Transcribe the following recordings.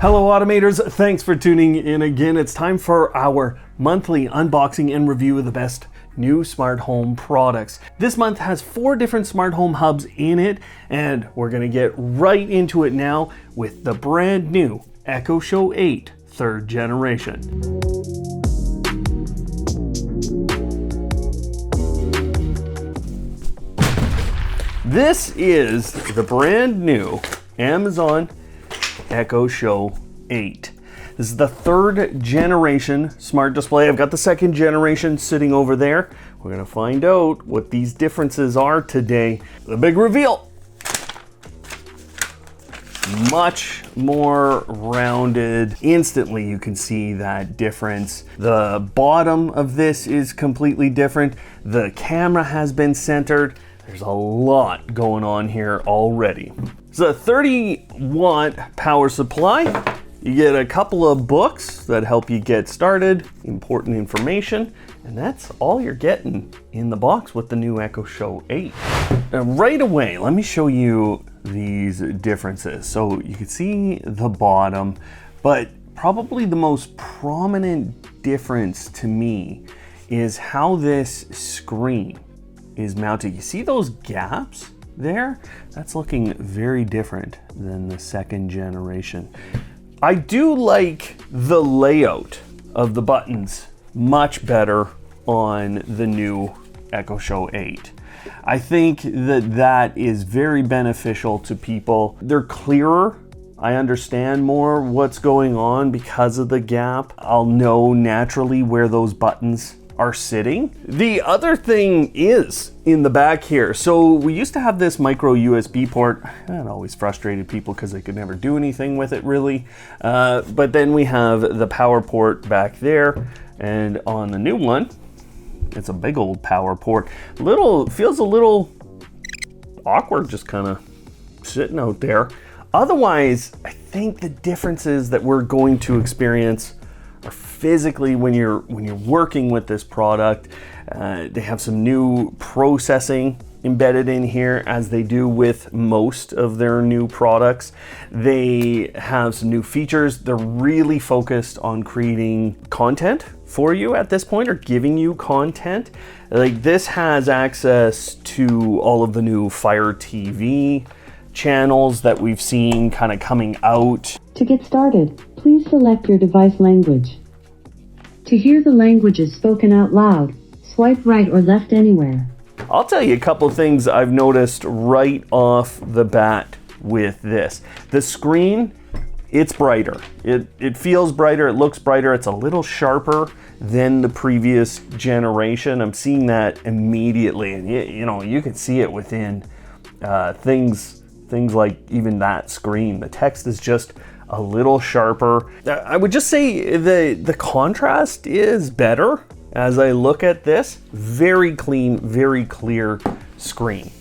Hello Automators, thanks for tuning in again. It's time for our monthly unboxing and review of the best new smart home products. This month has 4 different smart home hubs in it, and we're gonna get right into it now with the brand new Echo Show 8 3rd generation. This is the brand new Amazon Echo Show 8. This is the 3rd generation smart display. I've got the 2nd generation sitting over there. We're gonna find out what these differences are today. The big reveal. Much more rounded. Instantly you can see that difference. The bottom of this is completely different. The camera has been centered. There's a lot going on here already. It's a 30-watt power supply. You get a couple of books that help you get started, important information, and that's all you're getting in the box with the new Echo Show 8. Now, right away, let me show you these differences. So you can see the bottom, but probably the most prominent difference to me is how this screen is mounted. You see those gaps there? That's looking very different than the 2nd generation. I do like the layout of the buttons much better on the new Echo Show 8. I think that is very beneficial to people. They're clearer. I understand more what's going on because of the gap. I'll know naturally where those buttons are sitting. The other thing is in the back here. So we used to have this micro USB port. That always frustrated people because they could never do anything with it really. But then we have the power port back there, and on the new one, it's a big old power port. Feels a little awkward just kind of sitting out there. Otherwise, I think the differences that we're going to experience are physically when you're working with this product. They have some new processing embedded in here, as they do with most of their new products. They have some new features. They're really focused on creating content for you at this point, or giving you content. Like, this has access to all of the new Fire TV channels that we've seen kind of coming out. To get started, please select your device language. To hear the languages spoken out loud, swipe right or left anywhere. I'll tell you a couple of things I've noticed right off the bat with this. The screen, it's brighter. It feels brighter, it looks brighter, it's a little sharper than the previous generation. I'm seeing that immediately, and you can see it within things like even that screen. The text is just a little sharper. I would just say the contrast is better as I look at this. Very clean, very clear screen.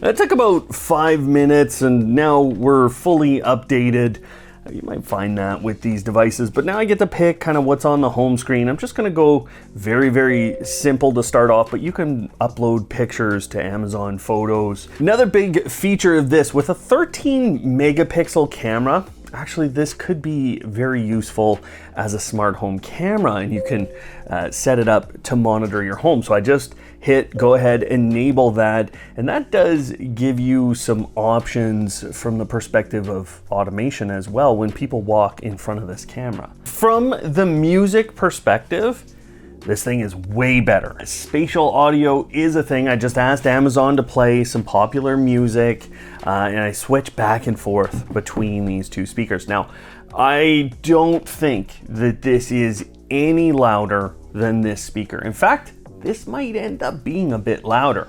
It took about 5 minutes, and now we're fully updated. You might find that with these devices, but now I get to pick kind of what's on the home screen. I'm just gonna go very, very simple to start off, but you can upload pictures to Amazon Photos. Another big feature of this, with a 13 megapixel camera, actually this could be very useful as a smart home camera, and you can set it up to monitor your home. So I just hit go ahead, enable that, and that does give you some options from the perspective of automation as well when people walk in front of this camera. From the music perspective, this thing is way better. Spatial audio is a thing. I just asked Amazon to play some popular music, and I switch back and forth between these two speakers. Now, I don't think that this is any louder than this speaker. In fact, this might end up being a bit louder.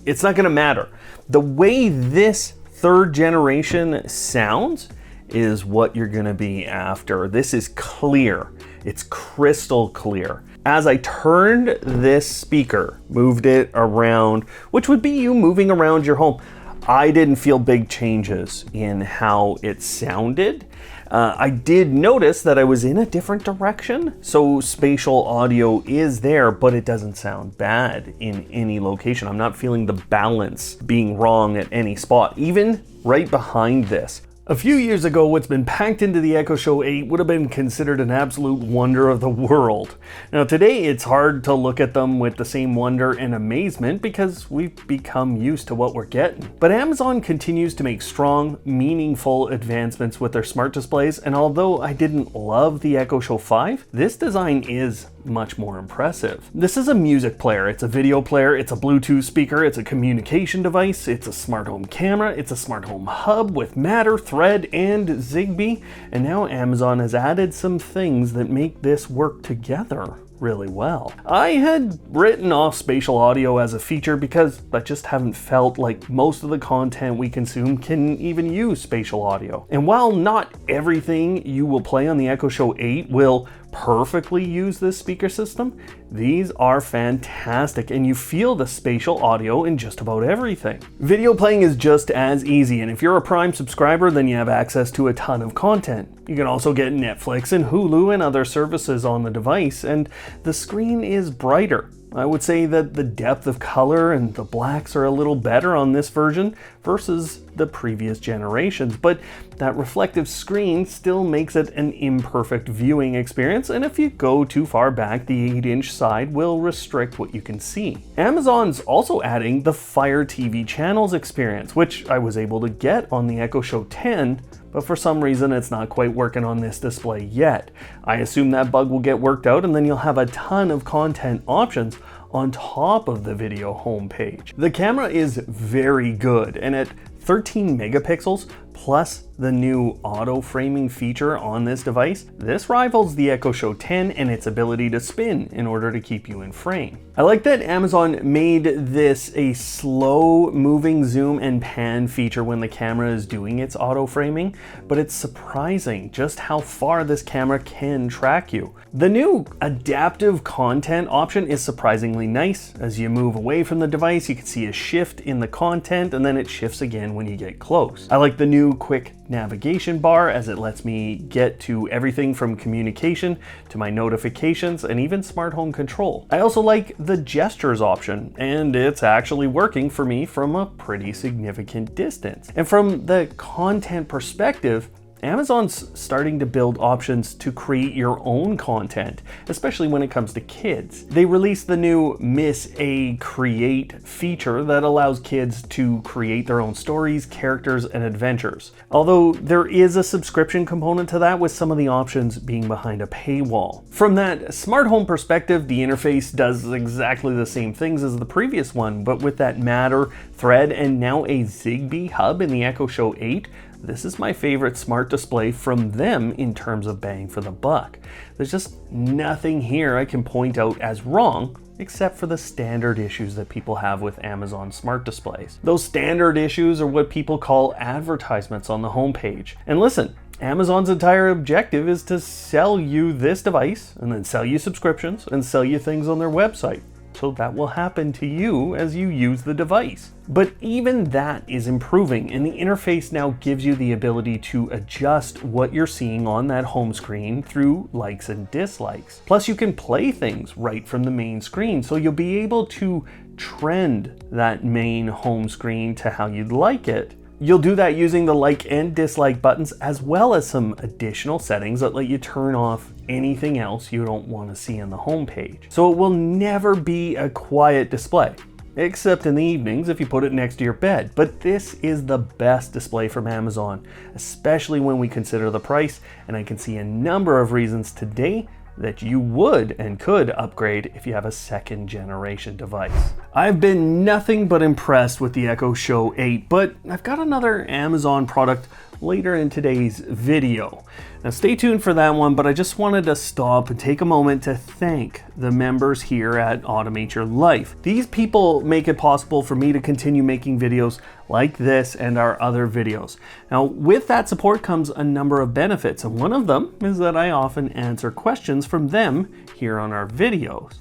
It's not gonna matter. The way this 3rd generation sounds is what you're gonna be after. This is clear. It's crystal clear. As I turned this speaker, moved it around, which would be you moving around your home, I didn't feel big changes in how it sounded. I did notice that I was in a different direction, so spatial audio is there, but it doesn't sound bad in any location. I'm not feeling the balance being wrong at any spot, even right behind this. A few years ago, what's been packed into the Echo Show 8 would have been considered an absolute wonder of the world. Now today, it's hard to look at them with the same wonder and amazement because we've become used to what we're getting. But Amazon continues to make strong, meaningful advancements with their smart displays, and although I didn't love the Echo Show 5, this design is much more impressive. This is a music player, it's a video player, it's a Bluetooth speaker, it's a communication device, it's a smart home camera, it's a smart home hub with Matter, Thread, and Zigbee, and now Amazon has added some things that make this work together really well. I had written off spatial audio as a feature because I just haven't felt like most of the content we consume can even use spatial audio. And while not everything you will play on the Echo Show 8 will perfectly use this speaker system, these are fantastic and you feel the spatial audio in just about everything. Video playing is just as easy, and if you're a Prime subscriber, then you have access to a ton of content. You can also get Netflix and Hulu and other services on the device, and the screen is brighter. I would say that the depth of color and the blacks are a little better on this version versus the previous generations, but that reflective screen still makes it an imperfect viewing experience, and if you go too far back, the 8-inch side will restrict what you can see. Amazon's also adding the Fire TV channels experience, which I was able to get on the Echo Show 10, but for some reason it's not quite working on this display yet. I assume that bug will get worked out and then you'll have a ton of content options on top of the video homepage. The camera is very good, and at 13 megapixels plus the new auto framing feature on this device, this rivals the Echo Show 10 and its ability to spin in order to keep you in frame. I like that Amazon made this a slow moving zoom and pan feature when the camera is doing its auto framing, but it's surprising just how far this camera can track you. The new adaptive content option is surprisingly nice. As you move away from the device, you can see a shift in the content and then it shifts again when you get close. I like the new quick navigation bar as it lets me get to everything from communication to my notifications and even smart home control. I also like the gestures option, and it's actually working for me from a pretty significant distance. And from the content perspective, Amazon's starting to build options to create your own content, especially when it comes to kids. They released the new Miss A Create feature that allows kids to create their own stories, characters, and adventures. Although there is a subscription component to that, with some of the options being behind a paywall. From that smart home perspective, the interface does exactly the same things as the previous one, but with that Matter, Thread, and now a Zigbee hub in the Echo Show 8, this is my favorite smart display from them in terms of bang for the buck. There's just nothing here I can point out as wrong, except for the standard issues that people have with Amazon smart displays. Those standard issues are what people call advertisements on the homepage. And listen, Amazon's entire objective is to sell you this device and then sell you subscriptions and sell you things on their website. So that will happen to you as you use the device. But even that is improving, and the interface now gives you the ability to adjust what you're seeing on that home screen through likes and dislikes. Plus you can play things right from the main screen, so you'll be able to trend that main home screen to how you'd like it. You'll do that using the like and dislike buttons, as well as some additional settings that let you turn off anything else you don't want to see on the home page. So it will never be a quiet display, except in the evenings if you put it next to your bed. But this is the best display from Amazon, especially when we consider the price, and I can see a number of reasons today that you would and could upgrade if you have a second generation device. I've been nothing but impressed with the Echo Show 8, but I've got another Amazon product later in today's video. Now stay tuned for that one, but I just wanted to stop and take a moment to thank the members here at Automate Your Life. These people make it possible for me to continue making videos like this and our other videos. Now with that support comes a number of benefits, and one of them is that I often answer questions from them here on our videos.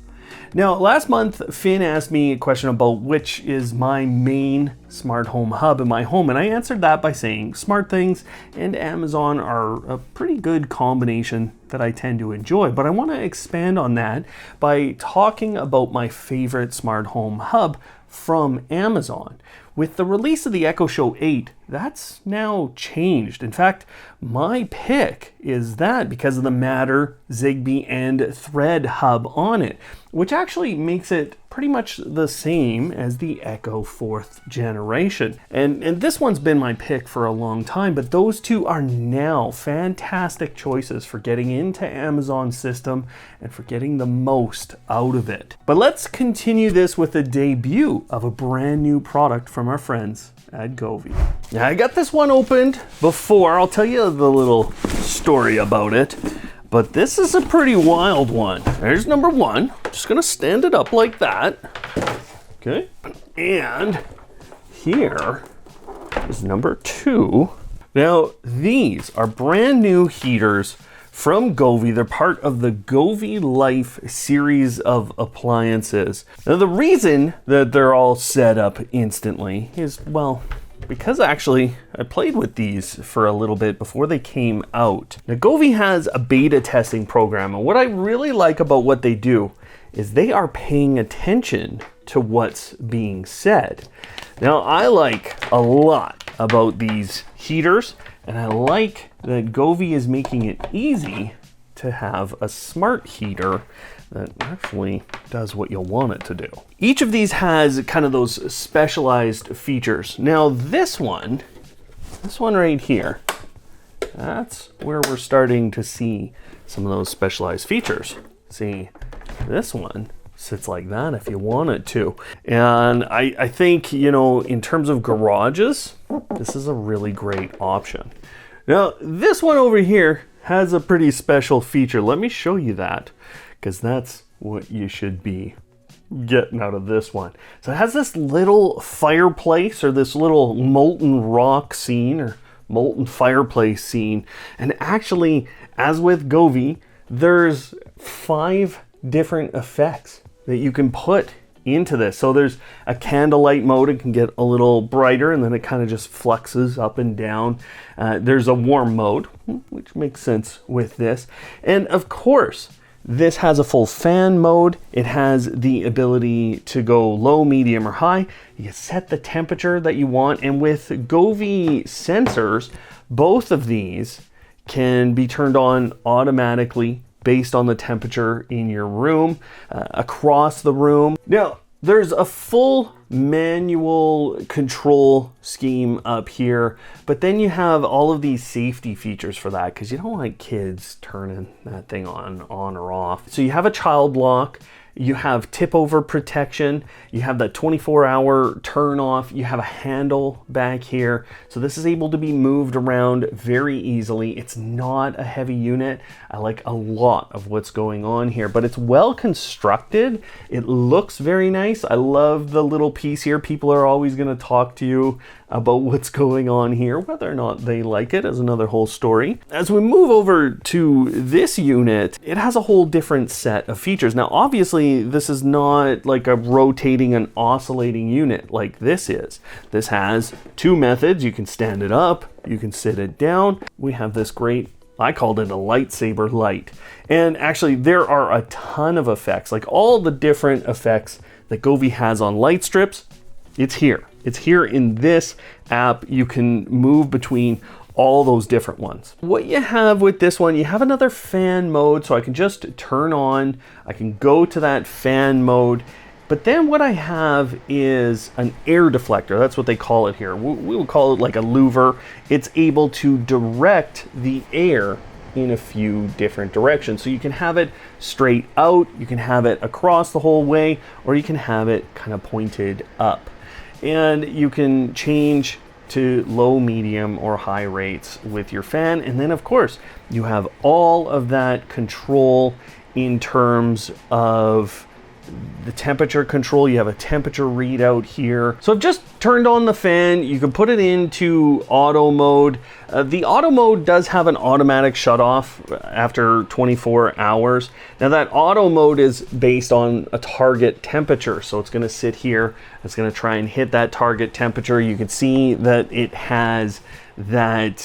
Now, last month, Finn asked me a question about which is my main smart home hub in my home, and I answered that by saying SmartThings and Amazon are a pretty good combination that I tend to enjoy. But I want to expand on that by talking about my favorite smart home hub from Amazon. With the release of the Echo Show 8, that's now changed. In fact, my pick is that because of the Matter, Zigbee, and Thread hub on it, which actually makes it pretty much the same as the Echo 4th generation. And this one's been my pick for a long time, but those two are now fantastic choices for getting into Amazon's system and for getting the most out of it. But let's continue this with a debut of a brand new product from our friends at Govee. Now, I got this one opened before. I'll tell you the little story about it, but this is a pretty wild one. There's number one. Just gonna stand it up like that. Okay. And here is number two. Now, these are brand new heaters from Govee. They're part of the Govee Life series of appliances. Now, the reason that they're all set up instantly is, well, because actually I played with these for a little bit before they came out. Now, Govee has a beta testing program, and what I really like about what they do is they are paying attention to what's being said. Now, I like a lot about these heaters, and I like that Govee is making it easy to have a smart heater that actually does what you'll want it to do. Each of these has kind of those specialized features. Now, this one right here, that's where we're starting to see some of those specialized features. See, this one sits like that if you want it to. And I think, you know, in terms of garages, this is a really great option. Now, this one over here has a pretty special feature. Let me show you that, because that's what you should be getting out of this one. So it has this little fireplace, or this little molten rock scene, or molten fireplace scene. And actually, as with Govee, there's 5 different effects that you can put into this. So there's a candlelight mode. It can get a little brighter, and then it kind of just fluxes up and down. There's a warm mode, which makes sense with this. And of course, this has a full fan mode. It has the ability to go low, medium, or high. You can set the temperature that you want. And with Govee sensors, both of these can be turned on automatically based on the temperature in your room, across the room. Now, there's a full manual control scheme up here, but then you have all of these safety features for that, because you don't like kids turning that thing on or off. So you have a child lock, you have tip over protection, you have that 24-hour turn off, you have a handle back here. So this is able to be moved around very easily. It's not a heavy unit. I like a lot of what's going on here, but it's well constructed. It looks very nice. I love the little piece here. People are always gonna talk to you about what's going on here. Whether or not they like it is another whole story. As we move over to this unit, it has a whole different set of features. Now, obviously, this is not like a rotating and oscillating unit like this is. This has 2 methods. You can stand it up, you can sit it down. We have this great, I called it a lightsaber light. And actually, there are a ton of effects, like all the different effects that Govee has on light strips. It's here. It's here in this app. You can move between all those different ones. What you have with this one, you have another fan mode, so I can just turn on, I can go to that fan mode. But then what I have is an air deflector. That's what they call it here. We would call it like a louver. It's able to direct the air in a few different directions. So you can have it straight out, you can have it across the whole way, or you can have it kind of pointed up. And you can change to low, medium, or high rates with your fan. And then of course, you have all of that control in terms of the temperature control. You have a temperature readout here. So I've just turned on the fan. You can put it into auto mode. The auto mode does have an automatic shut off after 24 hours. Now that auto mode is based on a target temperature. So it's gonna sit here. It's gonna try and hit that target temperature. You can see that it has that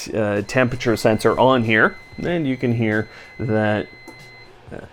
temperature sensor on here. And you can hear that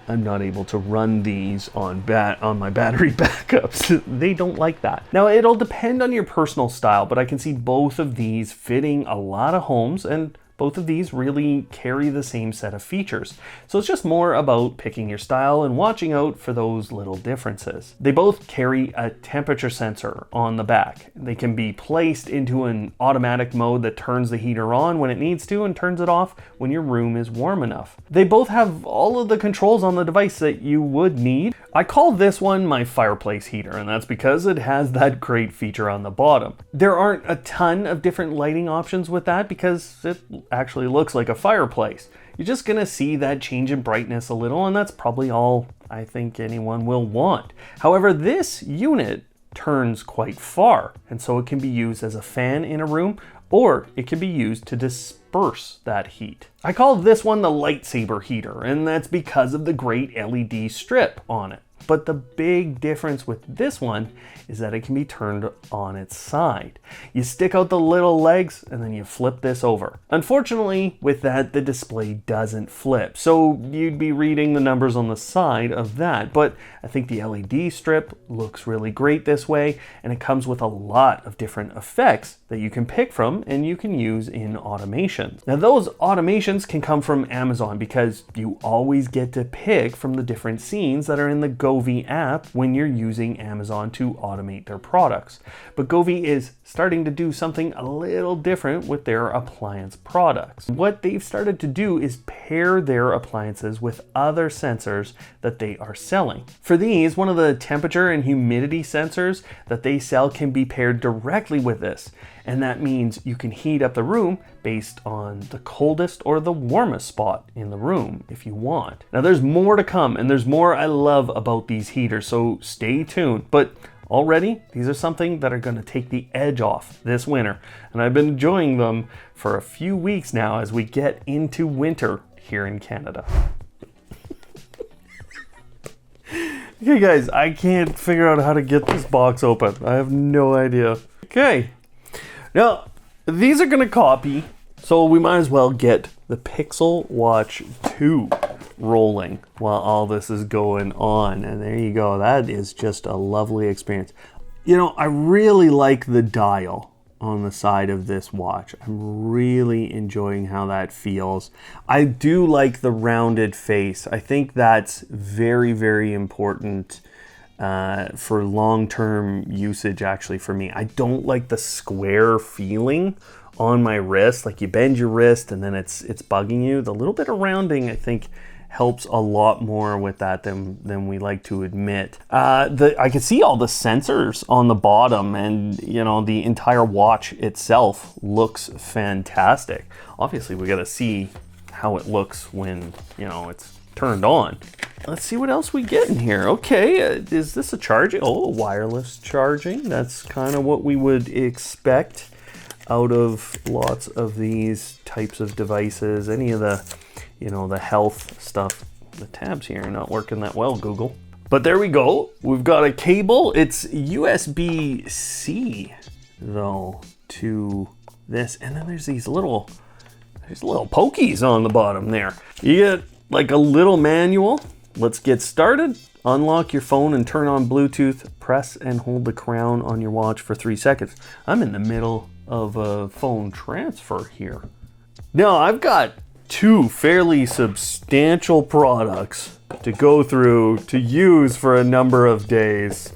I'm not able to run these on my battery backups. They don't like that. Now, it'll depend on your personal style, but I can see both of these fitting a lot of homes, and both of these really carry the same set of features. So it's just more about picking your style and watching out for those little differences. They both carry a temperature sensor on the back. They can be placed into an automatic mode that turns the heater on when it needs to and turns it off when your room is warm enough. They both have all of the controls on the device that you would need. I call this one my fireplace heater, and that's because it has that great feature on the bottom. There aren't a ton of different lighting options with that because it actually looks like a fireplace. You're just gonna see that change in brightness a little, and that's probably all I think anyone will want. However, this unit turns quite far, and so it can be used as a fan in a room, or it can be used to disperse that heat. I call this one the lightsaber heater, and that's because of the great LED strip on it. But the big difference with this one is that it can be turned on its side. You stick out the little legs and then you flip this over. Unfortunately, with that, the display doesn't flip. So you'd be reading the numbers on the side of that. But I think the LED strip looks really great this way, and it comes with a lot of different effects that you can pick from and you can use in automation. Now, those automations can come from Amazon because you always get to pick from the different scenes that are in the Govee app when you're using Amazon to automate their products. But Govee is starting to do something a little different with their appliance products. What they've started to do is pair their appliances with other sensors that they are selling. For these, one of the temperature and humidity sensors that they sell can be paired directly with this. And that means you can heat up the room based on the coldest or the warmest spot in the room if you want. Now, there's more to come, and there's more I love about these heaters, so stay tuned. But already, these are something that are going to take the edge off this winter, and I've been enjoying them for a few weeks now as we get into winter here in Canada. Okay guys, I can't figure out how to get this box open. I have no idea. Okay. Now, these are going to copy, so we might as well get the Pixel Watch 2 rolling while all this is going on. And there you go. That is just a lovely experience. You know, I really like the dial on the side of this watch. I'm really enjoying how that feels. I do like the rounded face. I think that's very, very important for long-term usage, actually, for me. I don't like the square feeling on my wrist. Like, you bend your wrist and then it's bugging you. The little bit of rounding, I think, helps a lot more with that than we like to admit. I can see all the sensors on the bottom, and you know, the entire watch itself looks fantastic. Obviously, we got to see how it looks when, you know, it's turned on. Let's see what else we get in here. Okay, is this a charging? Oh, wireless charging. That's kind of what we would expect out of lots of these types of devices. Any of the, you know, the health stuff. The tabs here are not working that well, Google. But there we go. We've got a cable. It's USB-C though to this, and then there's these little pokies on the bottom there. You get like a little manual. Let's get started. Unlock your phone and turn on Bluetooth. Press and hold the crown on your watch for 3 seconds. I'm in the middle of a phone transfer here. Now, I've got 2 fairly substantial products to go through to use for a number of days.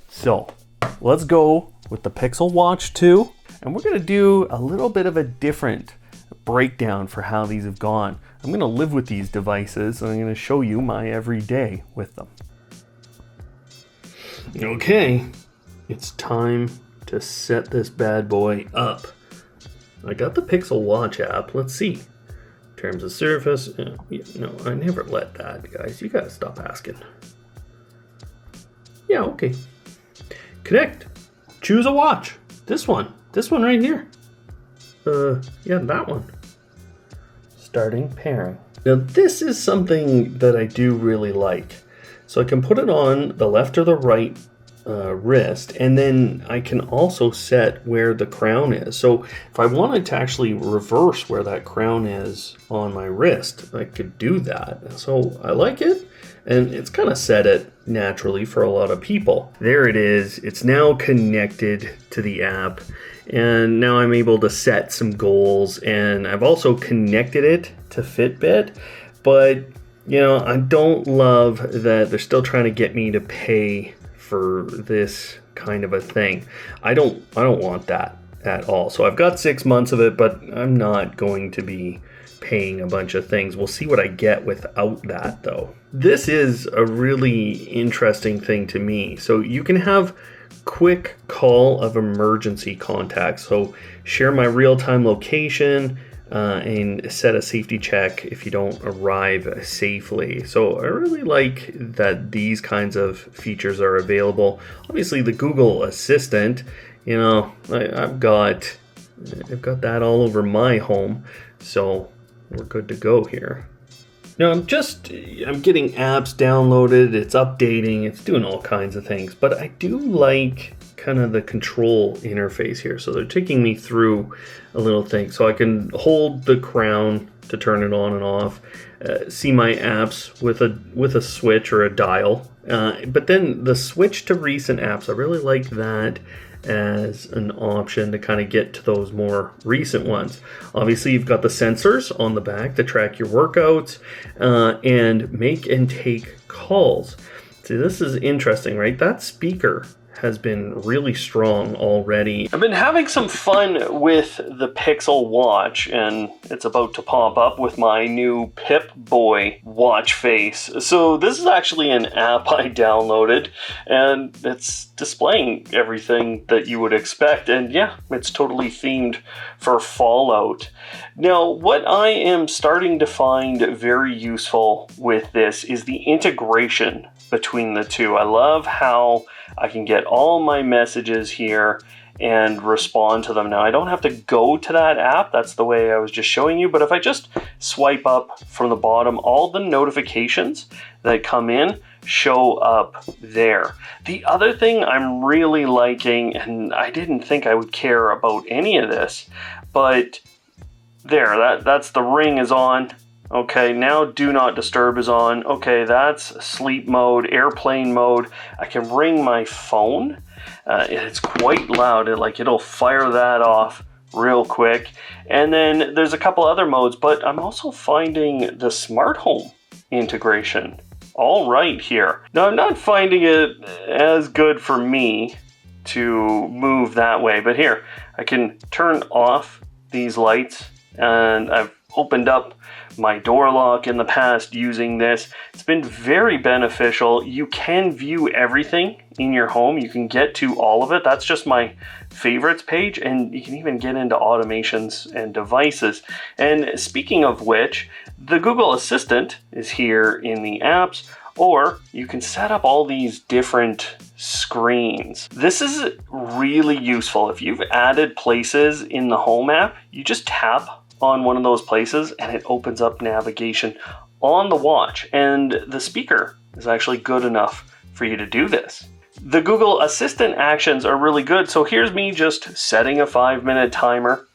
So let's go with the Pixel Watch 2, and we're gonna do a little bit of a different breakdown for how these have gone. I'm gonna live with these devices, and I'm gonna show you my everyday with them. Okay, it's time to set this bad boy up. I got the Pixel Watch app. Let's see. Terms of service. No, I never let that, guys. You gotta stop asking. Yeah, okay. Connect. Choose a watch. This one right here. Yeah, that one. Starting pairing. Now this is something that I do really like. So I can put it on the left or the right wrist, and then I can also set where the crown is. So if I wanted to actually reverse where that crown is on my wrist, I could do that. So I like it, and it's kind of set it naturally for a lot of people. There it is. It's now connected to the app, and now I'm able to set some goals, and I've also connected it to Fitbit, but you know, I don't love that they're still trying to get me to pay for this kind of a thing. I don't want that at all. So I've got 6 months of it, but I'm not going to be paying a bunch of things. We'll see what I get without that though. This is a really interesting thing to me. So you can have quick call of emergency contacts. So share my real-time location, and set a safety check if you don't arrive safely. So I really like that these kinds of features are available. Obviously the Google Assistant, you know, I've got that all over my home, so we're good to go here. Now I'm getting apps downloaded, it's updating, it's doing all kinds of things, but I do like kind of the control interface here. So they're taking me through a little thing. So I can hold the crown to turn it on and off, see my apps with a switch or a dial. But then the switch to recent apps, I really like that as an option to kind of get to those more recent ones. Obviously, you've got the sensors on the back to track your workouts and make and take calls. See, this is interesting, right? That speaker has been really strong already. I've been having some fun with the Pixel Watch, and it's about to pop up with my new Pip-Boy watch face. So this is actually an app I downloaded, and it's displaying everything that you would expect, and yeah, it's totally themed for Fallout. Now, what I am starting to find very useful with this is the integration between the two. I love how I can get all my messages here and respond to them. Now, I don't have to go to that app. That's the way I was just showing you. But if I just swipe up from the bottom, all the notifications that come in show up there. The other thing I'm really liking, and I didn't think I would care about any of this, but there, that's the ring is on. Okay, now do not disturb is on. Okay, that's sleep mode, airplane mode. I can ring my phone. It's quite loud. It'll fire that off real quick. And then there's a couple other modes, but I'm also finding the smart home integration all right here. Now, I'm not finding it as good for me to move that way, but here, I can turn off these lights, and I've opened up my door lock in the past using this. It's been very beneficial. You can view everything in your home. You can get to all of it. That's just my favorites page, and you can even get into automations and devices. And speaking of which, the Google Assistant is here in the apps, or you can set up all these different screens. This is really useful. If you've added places in the Home app, you just tap on one of those places and it opens up navigation on the watch, and the speaker is actually good enough for you to do this. The Google Assistant actions are really good. So here's me just setting a 5-minute timer.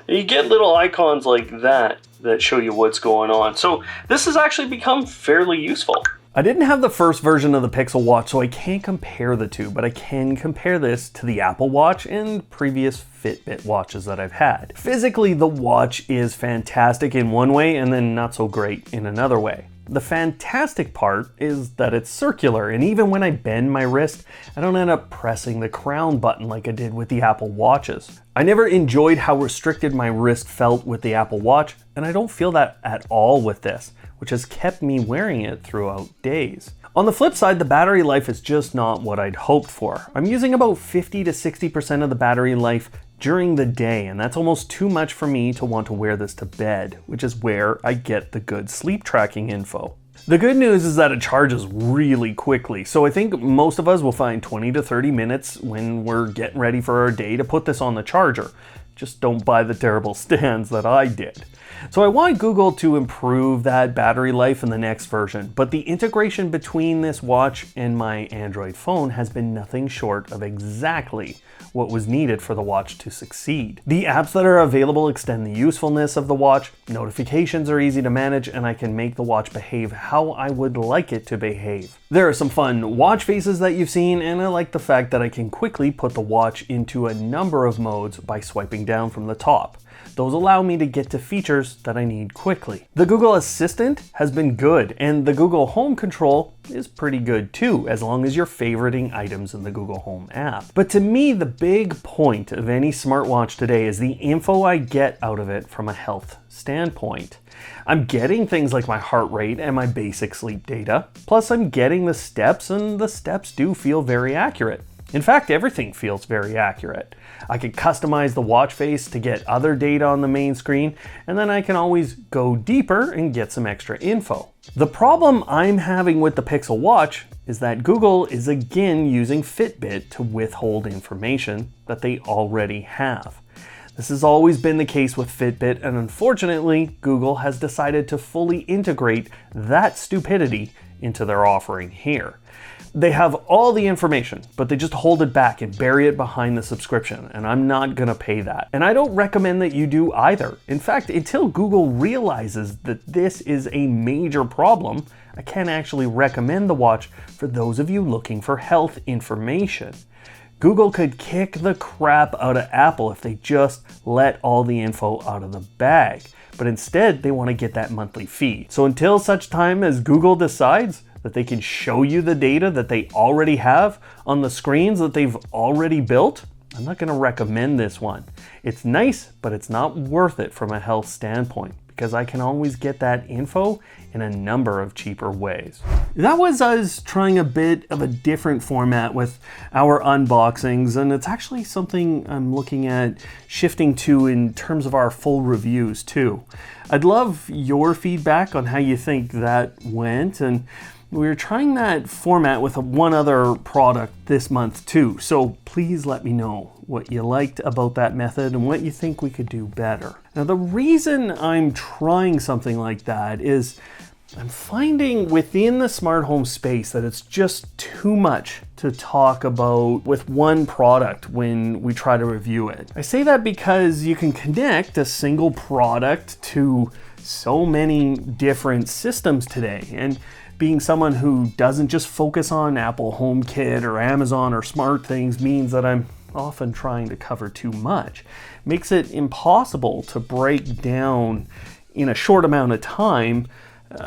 You get little icons like that show you what's going on. So this has actually become fairly useful. I didn't have the first version of the Pixel Watch, so I can't compare the two, but I can compare this to the Apple Watch and previous Fitbit watches that I've had. Physically, the watch is fantastic in one way and then not so great in another way. The fantastic part is that it's circular, and even when I bend my wrist, I don't end up pressing the crown button like I did with the Apple Watches. I never enjoyed how restricted my wrist felt with the Apple Watch, and I don't feel that at all with this, which has kept me wearing it throughout days. On the flip side, the battery life is just not what I'd hoped for. I'm using about 50 to 60% of the battery life during the day, and that's almost too much for me to want to wear this to bed, which is where I get the good sleep tracking info. The good news is that it charges really quickly, so I think most of us will find 20 to 30 minutes when we're getting ready for our day to put this on the charger. Just don't buy the terrible stands that I did. So I want Google to improve that battery life in the next version, but the integration between this watch and my Android phone has been nothing short of exactly what was needed for the watch to succeed. The apps that are available extend the usefulness of the watch, notifications are easy to manage, and I can make the watch behave how I would like it to behave. There are some fun watch faces that you've seen, and I like the fact that I can quickly put the watch into a number of modes by swiping down from the top. Those allow me to get to features that I need quickly. The Google Assistant has been good, and the Google Home control is pretty good too, as long as you're favoriting items in the Google Home app. But to me, the big point of any smartwatch today is the info I get out of it from a health standpoint. I'm getting things like my heart rate and my basic sleep data, plus I'm getting the steps, and the steps do feel very accurate. In fact, everything feels very accurate. I can customize the watch face to get other data on the main screen, and then I can always go deeper and get some extra info. The problem I'm having with the Pixel Watch is that Google is again using Fitbit to withhold information that they already have. This has always been the case with Fitbit, and unfortunately, Google has decided to fully integrate that stupidity into their offering here. They have all the information, but they just hold it back and bury it behind the subscription, and I'm not gonna pay that. And I don't recommend that you do either. In fact, until Google realizes that this is a major problem, I can't actually recommend the watch for those of you looking for health information. Google could kick the crap out of Apple if they just let all the info out of the bag, but instead they want to get that monthly fee. So until such time as Google decides that they can show you the data that they already have on the screens that they've already built, I'm not going to recommend this one. It's nice, but it's not worth it from a health standpoint, because I can always get that info in a number of cheaper ways. That was us trying a bit of a different format with our unboxings, and it's actually something I'm looking at shifting to in terms of our full reviews too. I'd love your feedback on how you think that went, and we're trying that format with one other product this month too, so please let me know what you liked about that method and what you think we could do better. Now, the reason I'm trying something like that is I'm finding within the smart home space that it's just too much to talk about with one product when we try to review it. I say that because you can connect a single product to so many different systems today, and being someone who doesn't just focus on Apple HomeKit or Amazon or SmartThings means that I'm often trying to cover too much. Makes it impossible to break down in a short amount of time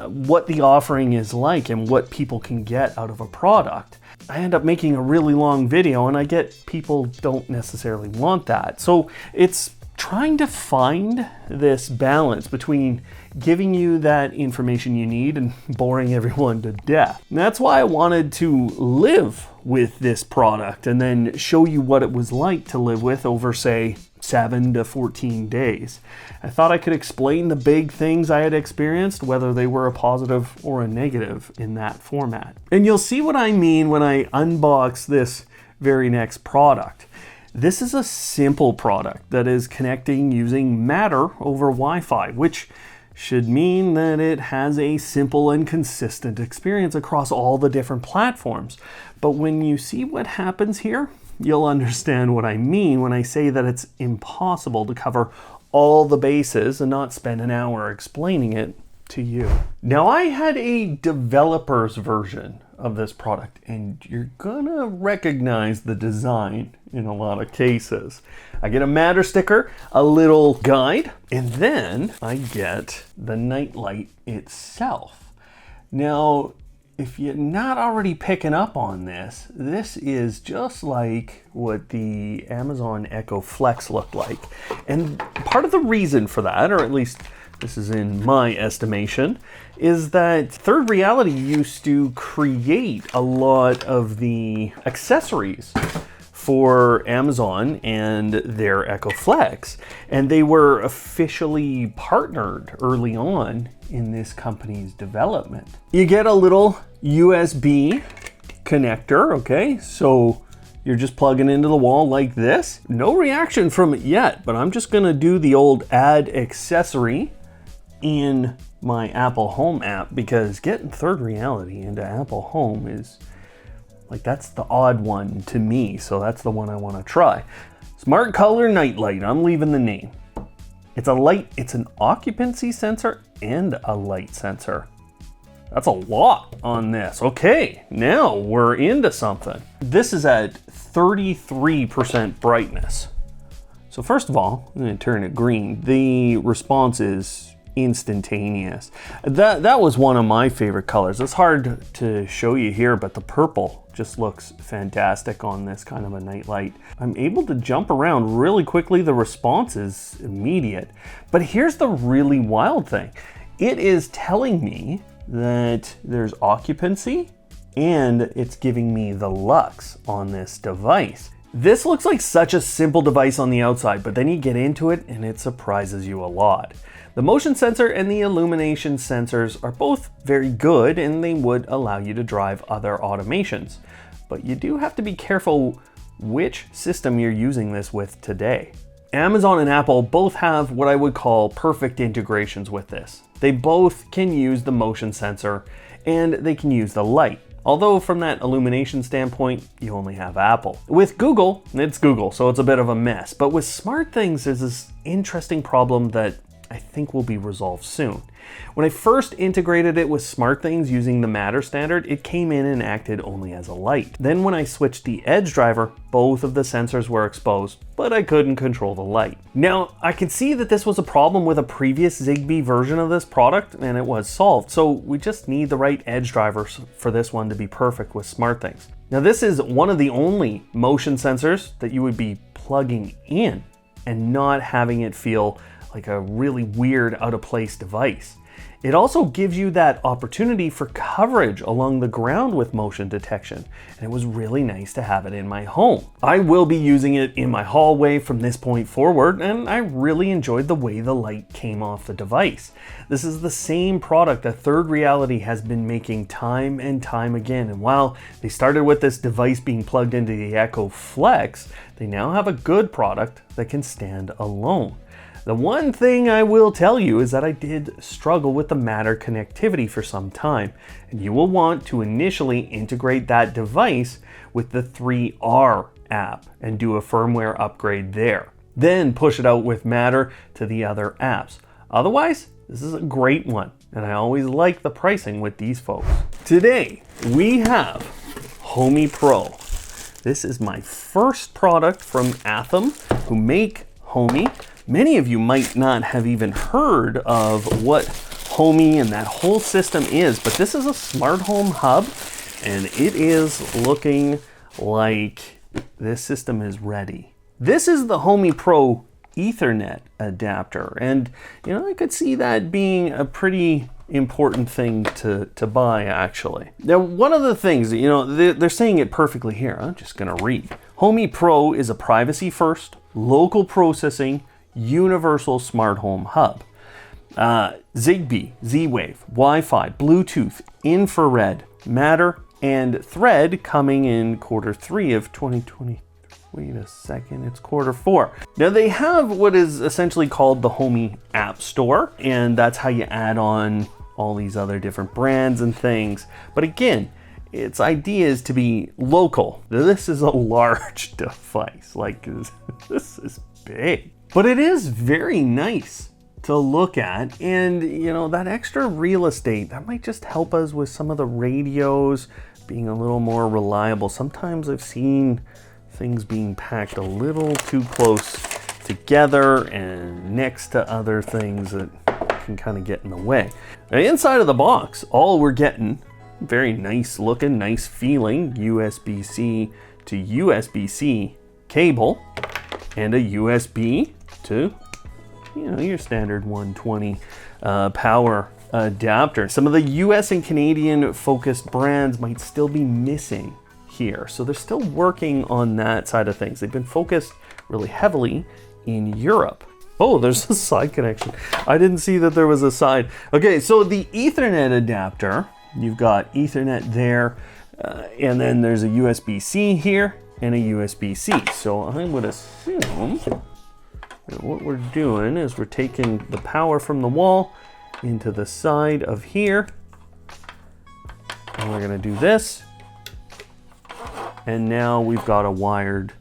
what the offering is like and what people can get out of a product. I end up making a really long video, and I get people don't necessarily want that. So it's trying to find this balance between giving you that information you need and boring everyone to death. And that's why I wanted to live with this product and then show you what it was like to live with over, say, 7 to 14 days. I thought I could explain the big things I had experienced, whether they were a positive or a negative in that format. And you'll see what I mean when I unbox this very next product. This is a simple product that is connecting using Matter over Wi-Fi, which should mean that it has a simple and consistent experience across all the different platforms. But when you see what happens here, you'll understand what I mean when I say that it's impossible to cover all the bases and not spend an hour explaining it to you. Now, I had a developer's version of this product, and you're gonna recognize the design in a lot of cases. I get a Matter sticker, a little guide, and then I get the nightlight itself. Now, if you're not already picking up on this, this is just like what the Amazon Echo Flex looked like. And part of the reason for that, or at least this is in my estimation, is that ThirdReality used to create a lot of the accessories for Amazon and their Echo Flex, and they were officially partnered early on in this company's development. You get a little USB connector, okay? So You're just plugging into the wall like this. No reaction from it yet, but I'm just gonna do the old add accessory in my Apple Home app, because getting ThirdReality into Apple Home is like, that's the odd one to me. So that's the one I wanna try. Smart color night light, I'm leaving the name. It's a light, it's an occupancy sensor and a light sensor. That's a lot on this. Okay, now we're into something. This is at 33% brightness. So first of all, I'm gonna turn it green. The response is instantaneous. That was one of my favorite colors. It's hard to show you here, but the purple just looks fantastic on this kind of a night light. I'm able to jump around really quickly. The response is immediate. But here's the really wild thing. It is telling me that there's occupancy and it's giving me the lux on this device. This looks like such a simple device on the outside, but then you get into it and it surprises you a lot. The motion sensor and the illumination sensors are both very good, and they would allow you to drive other automations. But you do have to be careful which system you're using this with today. Amazon and Apple both have what I would call perfect integrations with this. They both can use the motion sensor and they can use the light. Although from that illumination standpoint, you only have Apple. With Google, it's Google, so it's a bit of a mess. But with SmartThings, there's this interesting problem that I think will be resolved soon. When I first integrated it with SmartThings using the Matter standard, it came in and acted only as a light. Then when I switched the Edge driver, both of the sensors were exposed, but I couldn't control the light. Now, I can see that this was a problem with a previous Zigbee version of this product, and it was solved. So we just need the right Edge drivers for this one to be perfect with SmartThings. Now, this is one of the only motion sensors that you would be plugging in and not having it feel like a really weird, out of place device. It also gives you that opportunity for coverage along the ground with motion detection, and it was really nice to have it in my home. I will be using it in my hallway from this point forward, and I really enjoyed the way the light came off the device. This is the same product that ThirdReality has been making time and time again, and while they started with this device being plugged into the Echo Flex, they now have a good product that can stand alone. The one thing I will tell you is that I did struggle with the Matter connectivity for some time, and you will want to initially integrate that device with the 3R app and do a firmware upgrade there. Then push it out with Matter to the other apps. Otherwise, this is a great one, and I always like the pricing with these folks. Today, we have Homey Pro. This is my first product from Atham, who make Homey. Many of you might not have even heard of what Homey and that whole system is, but this is a smart home hub, and it is looking like this system is ready. This is the Homey Pro Ethernet adapter, and I could see that being a pretty important thing to buy, actually. Now, one of the things, they're saying it perfectly here. I'm just gonna read. Homey Pro is a privacy first, local processing, universal smart home hub. Zigbee, Z-Wave, Wi-Fi, Bluetooth, infrared, Matter, and Thread coming in Q3 of 2020. Wait a second, it's Q4. Now they have what is essentially called the Homey App Store, and that's how you add on all these other different brands and things. But again, its idea is to be local. This is a large device, like this is big. But it is very nice to look at, and that extra real estate, that might just help us with some of the radios being a little more reliable. Sometimes I've seen things being packed a little too close together and next to other things that can kind of get in the way. Now, inside of the box, all we're getting, very nice looking, nice feeling, USB-C to USB-C cable, and a USB to, your standard 120 power adapter. Some of the US and Canadian focused brands might still be missing here. So they're still working on that side of things. They've been focused really heavily in Europe. Oh, there's a side connection. I didn't see that there was a side. Okay, so the Ethernet adapter, you've got Ethernet there, and then there's a USB-C here, and a USB-C. So I would assume that what we're doing is we're taking the power from the wall into the side of here, and we're gonna do this. And now we've got a wired,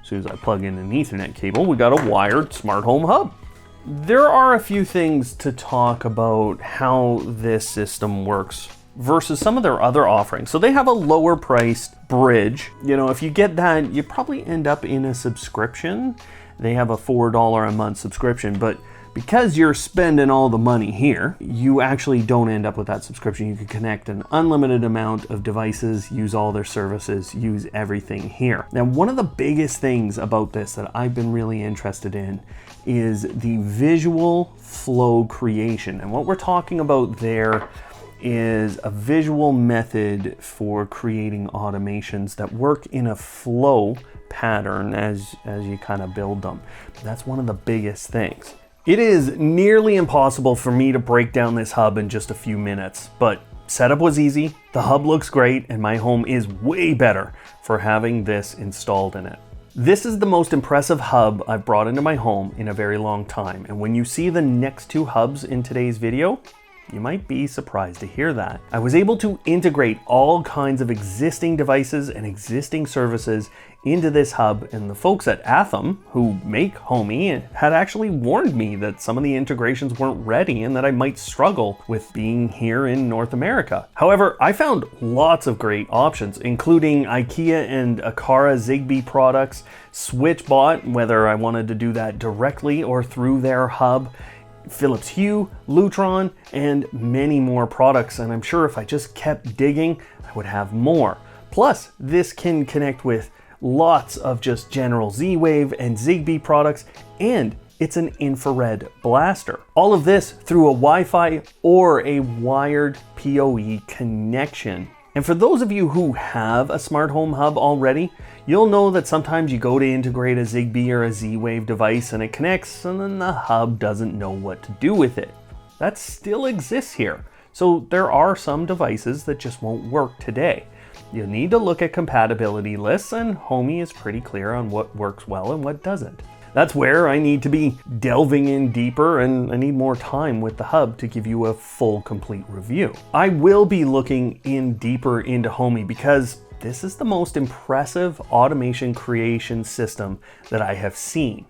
as soon as I plug in an Ethernet cable, we got a wired smart home hub. There are a few things to talk about how this system works versus some of their other offerings. So they have a lower priced bridge. You know, if you get that, you probably end up in a subscription. They have a $4 a month subscription, but because you're spending all the money here, you actually don't end up with that subscription. You can connect an unlimited amount of devices, use all their services, use everything here. Now, one of the biggest things about this that I've been really interested in is the visual flow creation. And what we're talking about there is a visual method for creating automations that work in a flow pattern as you kind of build them. That's one of the biggest things. It is nearly impossible for me to break down this hub in just a few minutes, but setup was easy, the hub looks great, and my home is way better for having this installed in it. This is the most impressive hub I've brought into my home in a very long time, and when you see the next two hubs in today's video, you might be surprised to hear that. I was able to integrate all kinds of existing devices and existing services into this hub, and the folks at Atham, who make Homey, had actually warned me that some of the integrations weren't ready and that I might struggle with being here in North America. However, I found lots of great options, including IKEA and Aqara Zigbee products, SwitchBot, whether I wanted to do that directly or through their hub, Philips Hue, Lutron, and many more products, and I'm sure if I just kept digging, I would have more. Plus, this can connect with lots of just general Z-Wave and Zigbee products, and it's an infrared blaster. All of this through a Wi-Fi or a wired PoE connection. And for those of you who have a smart home hub already, you'll know that sometimes you go to integrate a Zigbee or a Z-Wave device and it connects and then the hub doesn't know what to do with it. That still exists here. So there are some devices that just won't work today. You'll need to look at compatibility lists, and Homey is pretty clear on what works well and what doesn't. That's where I need to be delving in deeper, and I need more time with the hub to give you a full, complete review. I will be looking in deeper into Homey because this is the most impressive automation creation system that I have seen.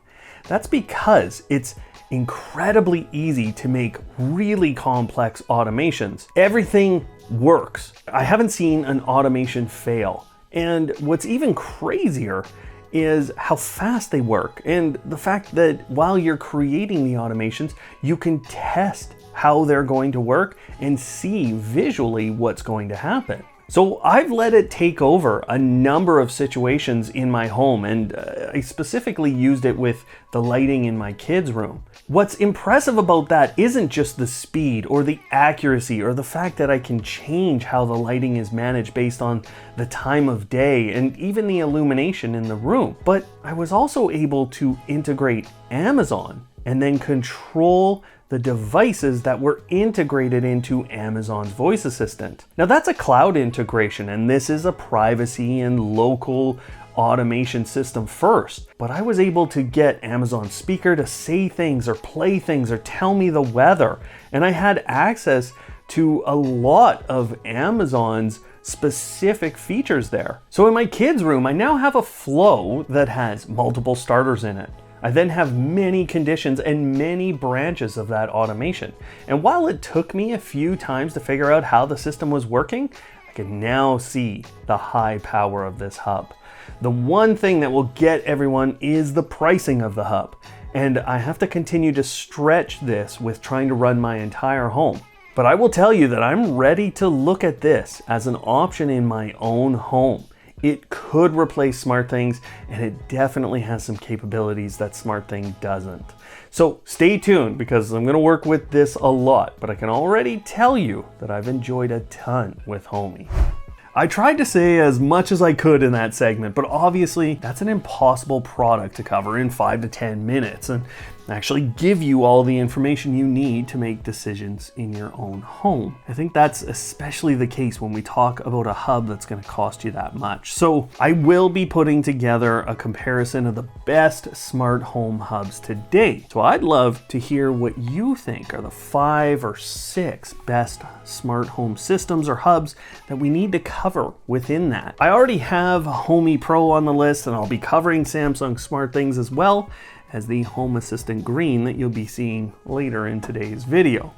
That's because it's incredibly easy to make really complex automations. Everything works. I haven't seen an automation fail. And what's even crazier is how fast they work, and the fact that while you're creating the automations, you can test how they're going to work and see visually what's going to happen. So I've let it take over a number of situations in my home, and I specifically used it with the lighting in my kids' room. What's impressive about that isn't just the speed or the accuracy or the fact that I can change how the lighting is managed based on the time of day and even the illumination in the room, but I was also able to integrate Amazon and then control the devices that were integrated into Amazon's voice assistant. Now that's a cloud integration, and this is a privacy and local automation system first, but I was able to get Amazon speaker to say things or play things or tell me the weather, and I had access to a lot of Amazon's specific features there. So in my kids' room, I now have a flow that has multiple starters in it. I then have many conditions and many branches of that automation. And while it took me a few times to figure out how the system was working, I can now see the high power of this hub. The one thing that will get everyone is the pricing of the hub. And I have to continue to stretch this with trying to run my entire home. But I will tell you that I'm ready to look at this as an option in my own home. It could replace SmartThings, and it definitely has some capabilities that SmartThing doesn't. So stay tuned, because I'm going to work with this a lot, but I can already tell you that I've enjoyed a ton with Homey. I tried to say as much as I could in that segment, but obviously that's an impossible product to cover in 5 to 10 minutes and actually give you all the information you need to make decisions in your own home. I think that's especially the case when we talk about a hub that's going to cost you that much. So I will be putting together a comparison of the best smart home hubs today. So I'd love to hear what you think are the 5 or 6 best smart home systems or hubs that we need to cover within that. I already have Homey Pro on the list, and I'll be covering Samsung SmartThings as well as the Home Assistant Green that you'll be seeing later in today's video.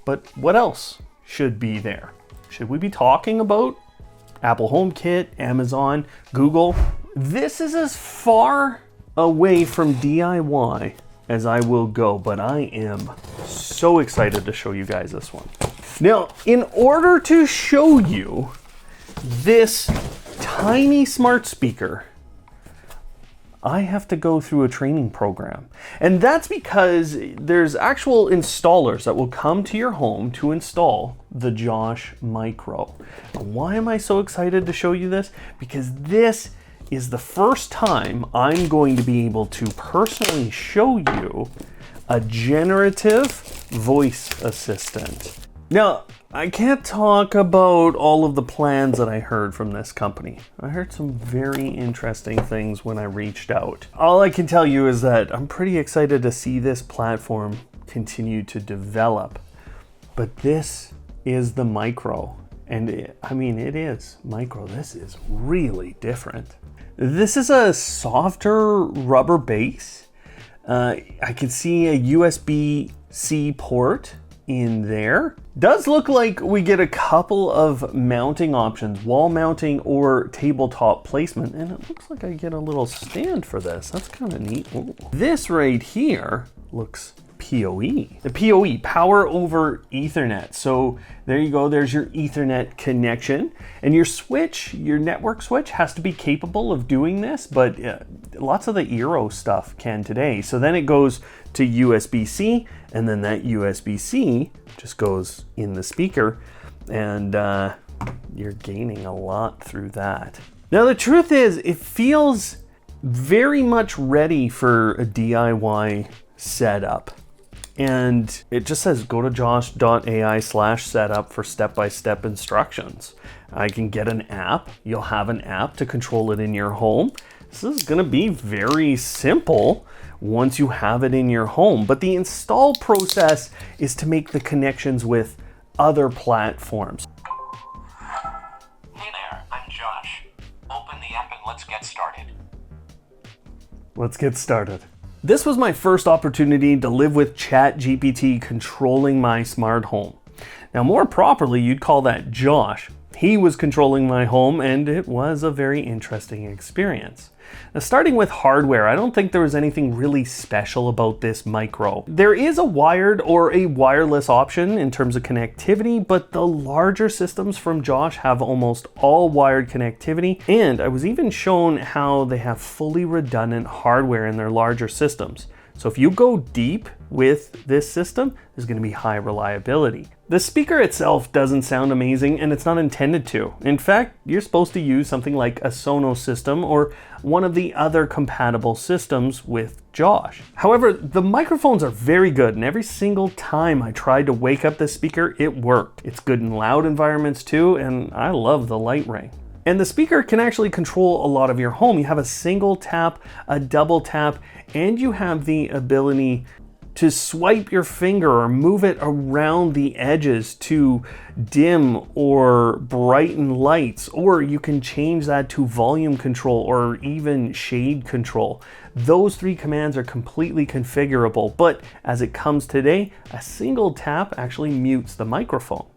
But what else should be there? Should we be talking about Apple HomeKit, Amazon, Google? This is as far away from DIY as I will go, but I am so excited to show you guys this one. Now, in order to show you this tiny smart speaker, I have to go through a training program. And that's because there's actual installers that will come to your home to install the Josh Micro. Why am I so excited to show you this? Because this is the first time I'm going to be able to personally show you a generative voice assistant. Now, I can't talk about all of the plans that I heard from this company. I heard some very interesting things when I reached out. All I can tell you is that I'm pretty excited to see this platform continue to develop. But this is the Micro. And it is Micro. This is really different. This is a softer rubber base. I can see a USB-C port in there. Does look like we get a couple of mounting options, wall mounting or tabletop placement, and it looks like I get a little stand for this. That's kind of neat. Ooh. This right here looks PoE. The PoE, power over Ethernet. So there you go, there's your Ethernet connection. And your switch, your network switch has to be capable of doing this, but lots of the Eero stuff can today. So then it goes to USB-C, and then that USB-C just goes in the speaker, and you're gaining a lot through that. Now the truth is, it feels very much ready for a DIY setup. And it just says go to josh.ai/setup for step-by-step instructions. I can get an app. You'll have an app to control it in your home. This is going to be very simple once you have it in your home. But the install process is to make the connections with other platforms. Hey there, I'm Josh. Open the app and let's get started. Let's get started. This was my first opportunity to live with ChatGPT controlling my smart home. Now, more properly, you'd call that Josh. He was controlling my home, and it was a very interesting experience. Now, starting with hardware, I don't think there was anything really special about this Micro. There is a wired or a wireless option in terms of connectivity, but the larger systems from Josh have almost all wired connectivity, and I was even shown how they have fully redundant hardware in their larger systems. So if you go deep with this system, there's going to be high reliability. The speaker itself doesn't sound amazing, and it's not intended to. In fact, you're supposed to use something like a Sonos system or one of the other compatible systems with Josh. However, the microphones are very good, and every single time I tried to wake up this speaker, it worked. It's good in loud environments too, and I love the light ring. And the speaker can actually control a lot of your home. You have a single tap, a double tap, and you have the ability to swipe your finger or move it around the edges to dim or brighten lights, or you can change that to volume control or even shade control. Those 3 commands are completely configurable, but as it comes today, a single tap actually mutes the microphone.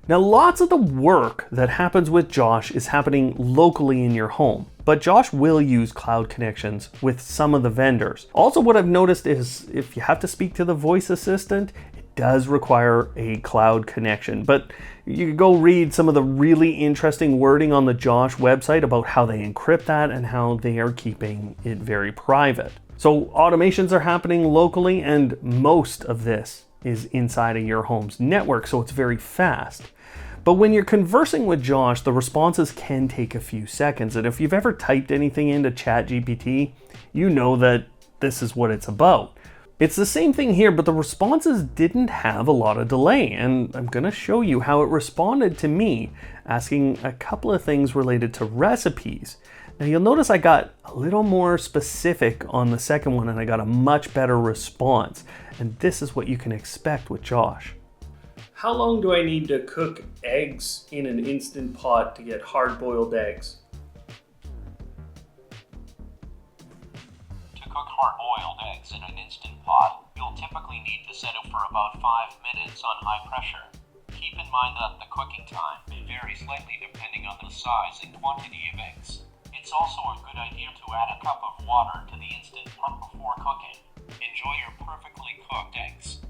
Now, lots of the work that happens with Josh is happening locally in your home, but Josh will use cloud connections with some of the vendors. Also, what I've noticed is if you have to speak to the voice assistant, it does require a cloud connection, but you can go read some of the really interesting wording on the Josh website about how they encrypt that and how they are keeping it very private. So automations are happening locally, and most of this is inside of your home's network, so it's very fast. But when you're conversing with Josh, the responses can take a few seconds. And if you've ever typed anything into ChatGPT, you know that this is what it's about. It's the same thing here, but the responses didn't have a lot of delay, and I'm going to show you how it responded to me, asking a couple of things related to recipes. Now you'll notice I got a little more specific on the second one, and I got a much better response. And this is what you can expect with Josh. How long do I need to cook eggs in an Instant Pot to get hard-boiled eggs? To cook hard-boiled eggs in an Instant Pot, you'll typically need to set it for about 5 minutes on high pressure. Keep in mind that the cooking time may vary slightly depending on the size and quantity of eggs. It's also a good idea to add a cup of water to the Instant Pot before cooking. Enjoy your perfectly cooked eggs.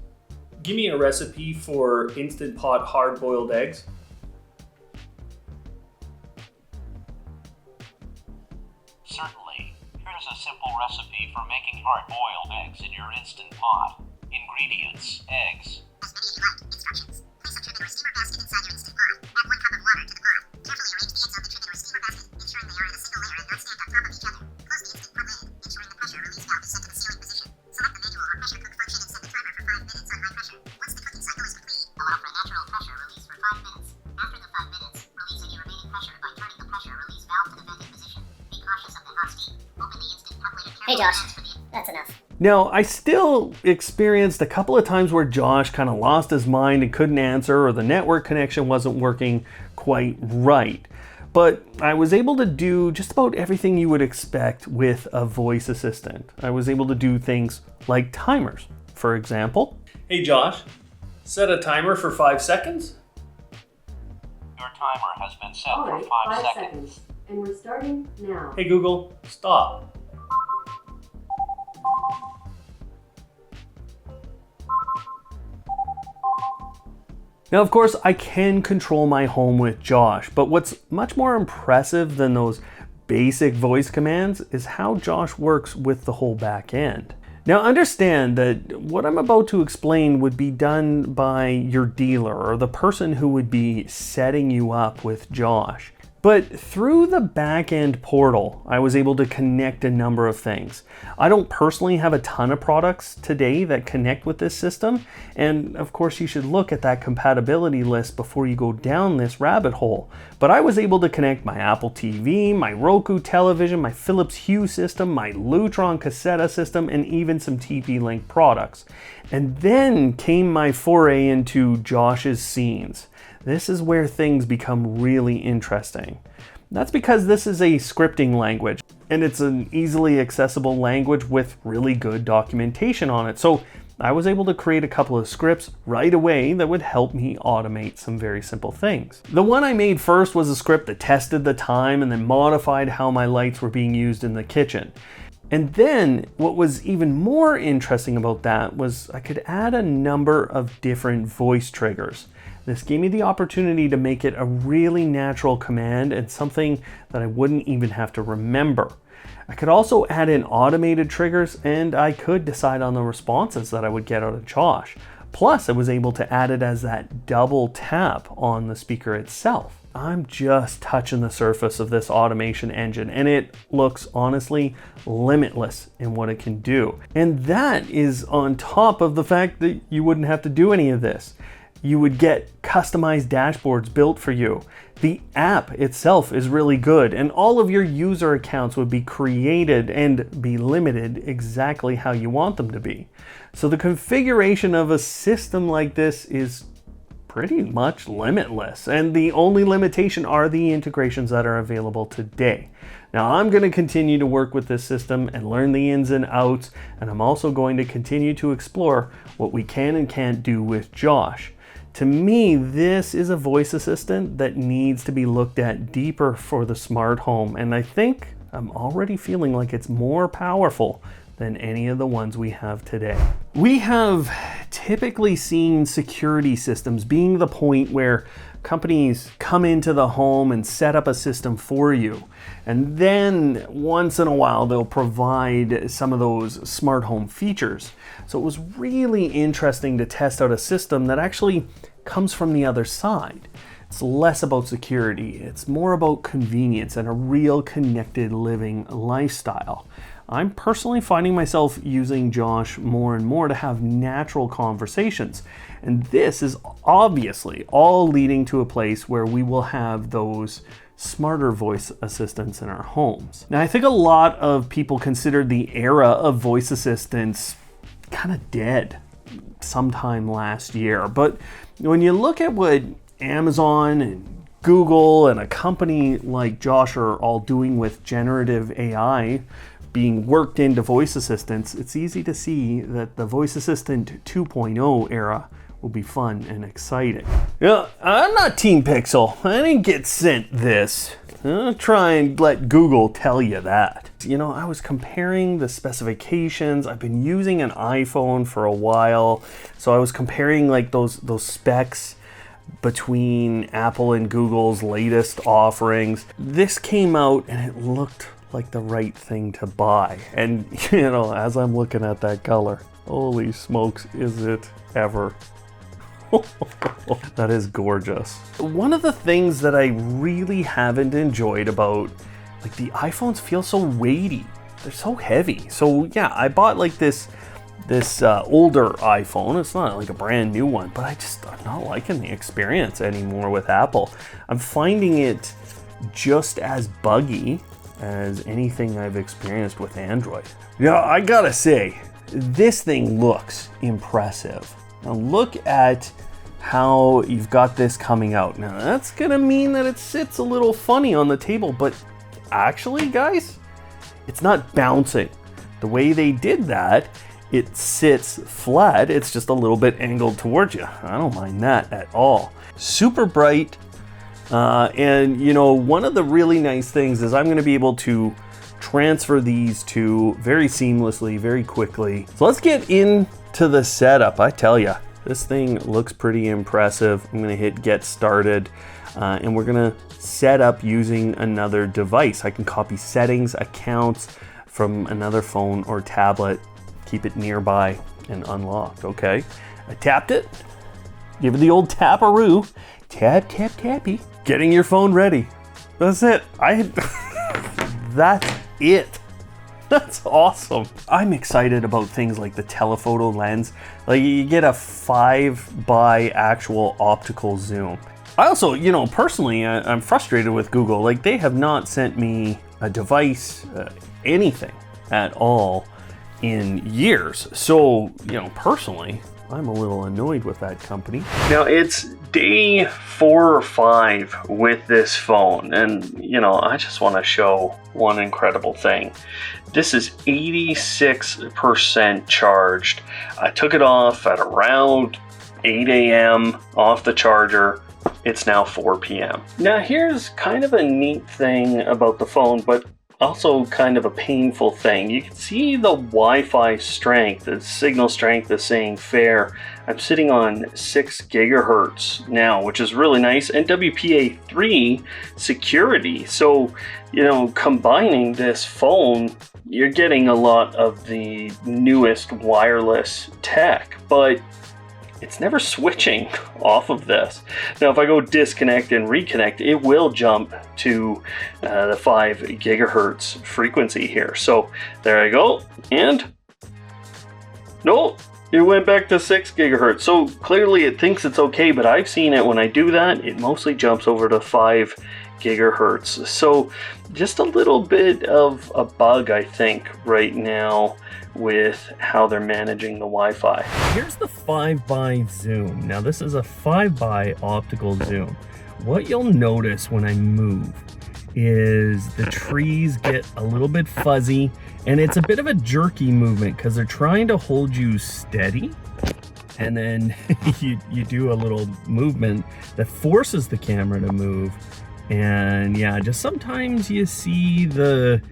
Give me a recipe for Instant Pot hard-boiled eggs. Certainly. Here's a simple recipe for making hard-boiled eggs in your Instant Pot. Ingredients: eggs. As many as you like. Instructions. Place a trivet or steamer basket inside your Instant Pot. Add 1 cup of water to the pot. Carefully arrange the eggs on the trivet or steamer basket, ensuring they are in a single layer and not stacked on top of each other. Close the Instant Pot lid, ensuring the pressure release valve is set to the sealing position. Select the manual or pressure cook function and set the timer for 5 minutes on high pressure. Once the cooking cycle is complete, allow for a natural pressure release for 5 minutes. After the 5 minutes, release any remaining pressure by turning the pressure release valve to the vented position. Be cautious of the hot steam. Open the Instant Pot lid and Hey carefully Josh, transfer the that's enough. Now, I still experienced a couple of times where Josh kind of lost his mind and couldn't answer, or the network connection wasn't working quite right. But I was able to do just about everything you would expect with a voice assistant. I was able to do things like timers, for example. Hey Josh, set a timer for 5 seconds. Your timer has been set All for right, 5 5 seconds. seconds. And we're starting now. Hey Google, stop. Now, of course, I can control my home with Josh, but what's much more impressive than those basic voice commands is how Josh works with the whole back end. Now, understand that what I'm about to explain would be done by your dealer or the person who would be setting you up with Josh. But through the back-end portal, I was able to connect a number of things. I don't personally have a ton of products today that connect with this system, and of course you should look at that compatibility list before you go down this rabbit hole. But I was able to connect my Apple TV, my Roku television, my Philips Hue system, my Lutron Cassetta system, and even some TP-Link products. And then came my foray into Josh's scenes. This is where things become really interesting. That's because this is a scripting language, and it's an easily accessible language with really good documentation on it. So I was able to create a couple of scripts right away that would help me automate some very simple things. The one I made first was a script that tested the time and then modified how my lights were being used in the kitchen. And then what was even more interesting about that was I could add a number of different voice triggers. This gave me the opportunity to make it a really natural command and something that I wouldn't even have to remember. I could also add in automated triggers, and I could decide on the responses that I would get out of Josh. Plus, I was able to add it as that double tap on the speaker itself. I'm just touching the surface of this automation engine, and it looks honestly limitless in what it can do. And that is on top of the fact that you wouldn't have to do any of this. You would get customized dashboards built for you. The app itself is really good, and all of your user accounts would be created and be limited exactly how you want them to be. So the configuration of a system like this is pretty much limitless, and the only limitation are the integrations that are available today. Now, I'm going to continue to work with this system and learn the ins and outs, and I'm also going to continue to explore what we can and can't do with Josh. To me, this is a voice assistant that needs to be looked at deeper for the smart home, and I think I'm already feeling like it's more powerful than any of the ones we have today. We have typically seen security systems being the point where companies come into the home and set up a system for you. And then once in a while, they'll provide some of those smart home features. So it was really interesting to test out a system that actually comes from the other side. It's less about security. It's more about convenience and a real connected living lifestyle. I'm personally finding myself using Josh more and more to have natural conversations. And this is obviously all leading to a place where we will have those smarter voice assistants in our homes. Now, I think a lot of people considered the era of voice assistants kind of dead sometime last year. But when you look at what Amazon and Google and a company like Josh are all doing with generative AI being worked into voice assistants, it's easy to see that the voice assistant 2.0 era will be fun and exciting. Yeah, I'm not Team Pixel. I didn't get sent this. I'll try and let Google tell you that. You know, I was comparing the specifications. I've been using an iPhone for a while, so I was comparing like those specs between Apple and Google's latest offerings. This came out and it looked like the right thing to buy. And you know, as I'm looking at that color, holy smokes, is it ever. That is gorgeous. One of the things that I really haven't enjoyed about, like, the iPhones feel so weighty. They're so heavy. So yeah, I bought like this older iPhone. It's not like a brand new one, but I'm not liking the experience anymore with Apple. I'm finding it just as buggy as anything I've experienced with Android. Yeah, I gotta say, this thing looks impressive. Now look at how you've got this coming out. Now that's gonna mean that it sits a little funny on the table, but actually, guys, it's not bouncing. The way they did that, it sits flat. It's just a little bit angled towards you. I don't mind that at all. Super bright. And you know, one of the really nice things is I'm gonna be able to transfer these two very seamlessly, very quickly. So let's get into the setup. I tell you, this thing looks pretty impressive. I'm gonna hit get started and we're gonna set up using another device. I can copy settings, accounts from another phone or tablet, keep it nearby and unlocked, okay? I tapped it, give it the old taparoo, tap, tap, tappy. Getting your phone ready. That's it. That's it. That's awesome. I'm excited about things like the telephoto lens. Like, you get a 5x actual optical zoom. I also, you know, personally, I'm frustrated with Google. Like, they have not sent me a device, anything at all in years. So, you know, personally, I'm a little annoyed with that company. Now, it's day 4 or 5 with this phone, and you know, I just want to show one incredible thing. This is 86% charged. I took it off at around 8 a.m. off the charger. It's now 4 p.m. Now, here's kind of a neat thing about the phone, but also kind of a painful thing. You can see the Wi-Fi strength, the signal strength is saying fair. I'm sitting on 6 gigahertz now, which is really nice, and WPA3 security. So, you know, combining this phone, you're getting a lot of the newest wireless tech, but it's never switching off of this. Now, if I go disconnect and reconnect, it will jump to the 5 gigahertz frequency here. So there I go, and no, it went back to 6 gigahertz. So clearly it thinks it's okay, but I've seen it when I do that, it mostly jumps over to 5 gigahertz. So just a little bit of a bug, I think, right now with how they're managing the Wi-Fi. Here's the 5x zoom. Now this is a 5x optical zoom. What you'll notice when I move is the trees get a little bit fuzzy, and it's a bit of a jerky movement because they're trying to hold you steady, and then you do a little movement that forces the camera to move. And yeah, just sometimes you see the,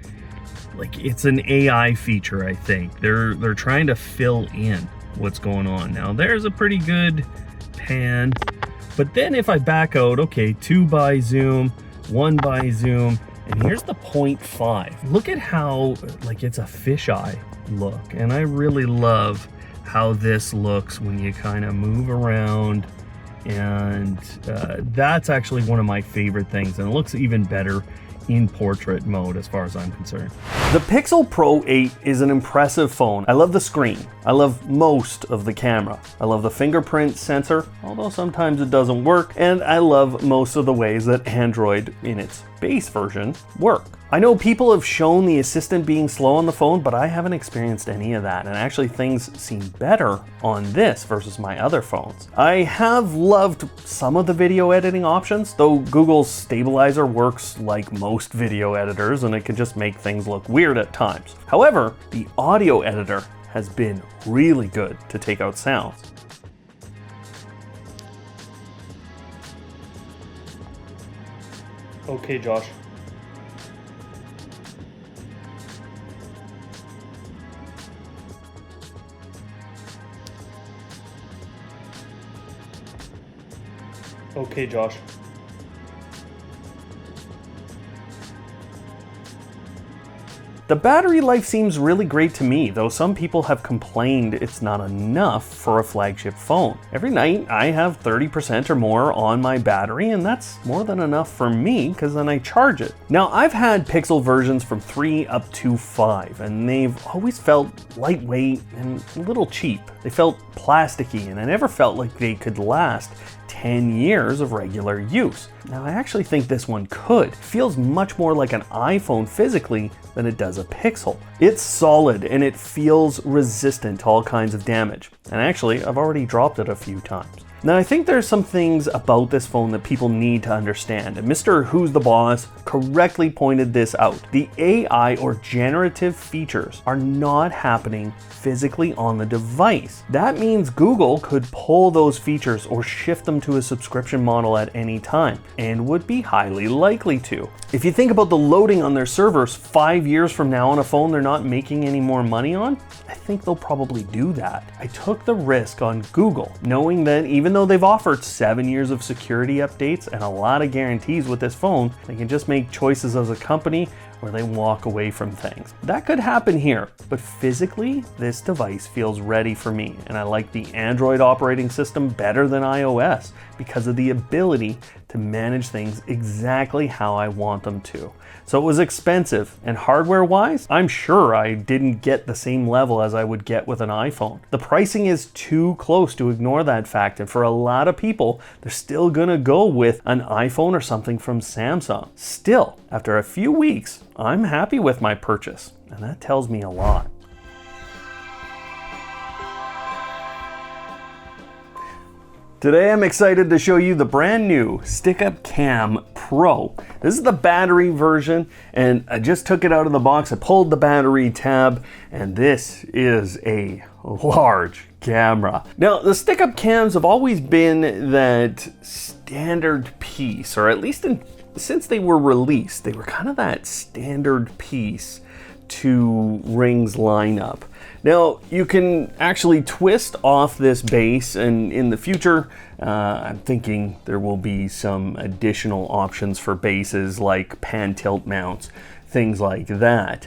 like, it's an AI feature, I think. They're trying to fill in what's going on. Now there's a pretty good pan, but then if I back out, okay, 2x zoom, 1x zoom, and here's the 0.5. Look at how, like, it's a fisheye look, and I really love how this looks when you kind of move around And that's actually one of my favorite things, and it looks even better in portrait mode as far as I'm concerned. The Pixel Pro 8 is an impressive phone. I love the screen. I love most of the camera. I love the fingerprint sensor, although sometimes it doesn't work. And I love most of the ways that Android in its base version work. I know people have shown the assistant being slow on the phone, but I haven't experienced any of that. And actually things seem better on this versus my other phones. I have loved some of the video editing options, though Google's stabilizer works like most video editors and it can just make things look weird at times. However, the audio editor has been really good to take out sounds. Okay, Josh. Okay, Josh. The battery life seems really great to me, though some people have complained it's not enough for a flagship phone. Every night I have 30% or more on my battery, and that's more than enough for me because then I charge it. Now, I've had Pixel versions from 3 up to 5, and they've always felt lightweight and a little cheap. They felt plasticky, and I never felt like they could last 10 years of regular use. Now, I actually think this one could. It feels much more like an iPhone physically than it does a Pixel. It's solid and it feels resistant to all kinds of damage. And actually, I've already dropped it a few times. Now, I think there's some things about this phone that people need to understand, and Mr. Who's the Boss correctly pointed this out. The AI or generative features are not happening physically on the device. That means Google could pull those features or shift them to a subscription model at any time, and would be highly likely to. If you think about the loading on their servers 5 years from now on a phone they're not making any more money on, I think they'll probably do that. I took the risk on Google, knowing that even though they've offered 7 years of security updates and a lot of guarantees with this phone, they can just make choices as a company where they walk away from things. That could happen here, but physically, this device feels ready for me, and I like the Android operating system better than iOS because of the ability to manage things exactly how I want them to. So it was expensive, and hardware-wise, I'm sure I didn't get the same level as I would get with an iPhone. The pricing is too close to ignore that fact, and for a lot of people, they're still gonna go with an iPhone or something from Samsung. Still, after a few weeks, I'm happy with my purchase, and that tells me a lot. Today I'm excited to show you the brand new Stick-Up Cam Pro. This is the battery version, and I just took it out of the box. I pulled the battery tab, and this is a large camera. Now, the Stick-Up Cams have always been that standard piece, or at least since they were released, they were kind of that standard piece to Ring's lineup. Now, you can actually twist off this base, and in the future, I'm thinking there will be some additional options for bases like pan tilt mounts, things like that.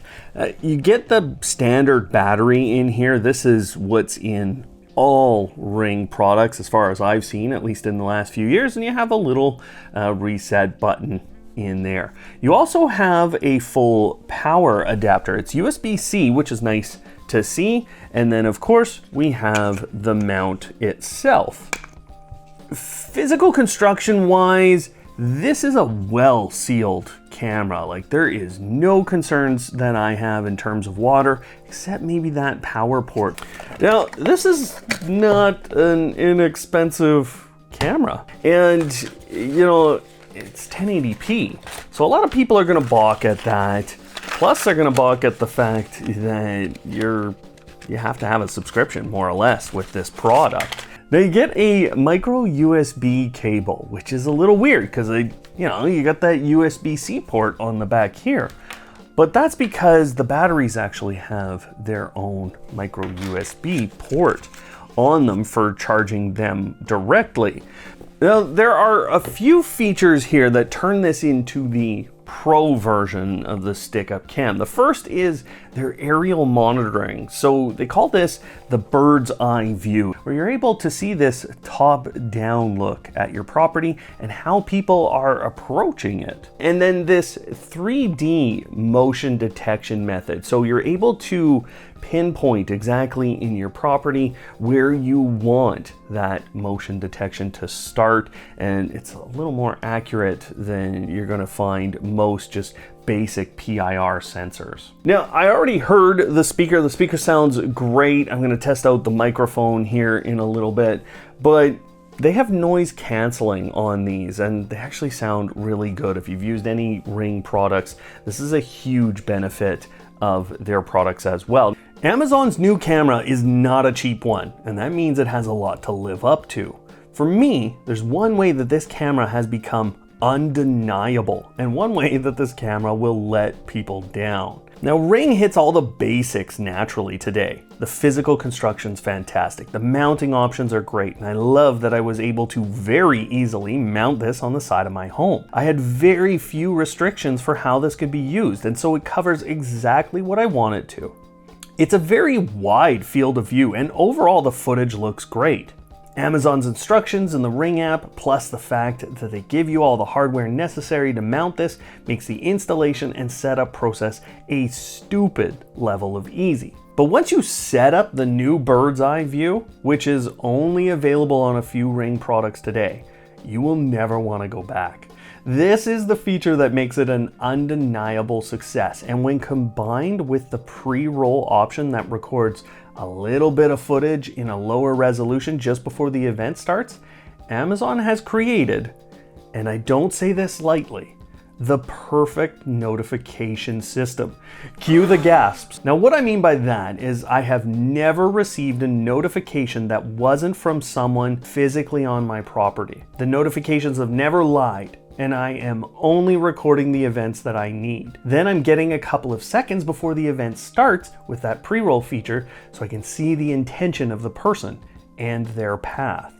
You get the standard battery in here. This is what's in all Ring products as far as I've seen, at least in the last few years, and you have a little reset button in there. You also have a full power adapter. It's USB-C, which is nice to see, and then of course we have the mount itself. Physical construction wise, this is a well-sealed camera. Like, there is no concerns that I have in terms of water, except maybe that power port. Now, this is not an inexpensive camera, and you know, it's 1080p. So a lot of people are gonna balk at that. Plus, they're gonna balk at the fact that you have to have a subscription, more or less, with this product. Now, you get a micro USB cable, which is a little weird because you got that USB-C port on the back here. But that's because the batteries actually have their own micro USB port on them for charging them directly. Now, there are a few features here that turn this into the Pro version of the stick-up cam. The first is their aerial monitoring. So they call this the bird's eye view, where you're able to see this top-down look at your property and how people are approaching it. And then this 3D motion detection method. So you're able to pinpoint exactly in your property where you want that motion detection to start, and it's a little more accurate than you're going to find most just basic PIR sensors. Now, I already heard the speaker. The speaker sounds great. I'm going to test out the microphone here in a little bit, but they have noise canceling on these and they actually sound really good. If you've used any Ring products, this is a huge benefit of their products as well. Amazon's new camera is not a cheap one, and that means it has a lot to live up to. For me, there's one way that this camera has become undeniable, and one way that this camera will let people down. Now, Ring hits all the basics naturally today. The physical construction's fantastic, the mounting options are great, and I love that I was able to very easily mount this on the side of my home. I had very few restrictions for how this could be used, and so it covers exactly what I want it to. It's a very wide field of view, and overall the footage looks great. Amazon's instructions in the Ring app, plus the fact that they give you all the hardware necessary to mount this, makes the installation and setup process a stupid level of easy. But once you set up the new bird's eye view, which is only available on a few Ring products today, you will never want to go back. This is the feature that makes it an undeniable success, and when combined with the pre-roll option that records a little bit of footage in a lower resolution just before the event starts, Amazon has created, and I don't say this lightly, the perfect notification system. Cue the gasps. Now, what I mean by that is I have never received a notification that wasn't from someone physically on my property. The notifications have never lied, and I am only recording the events that I need. Then I'm getting a couple of seconds before the event starts with that pre-roll feature so I can see the intention of the person and their path.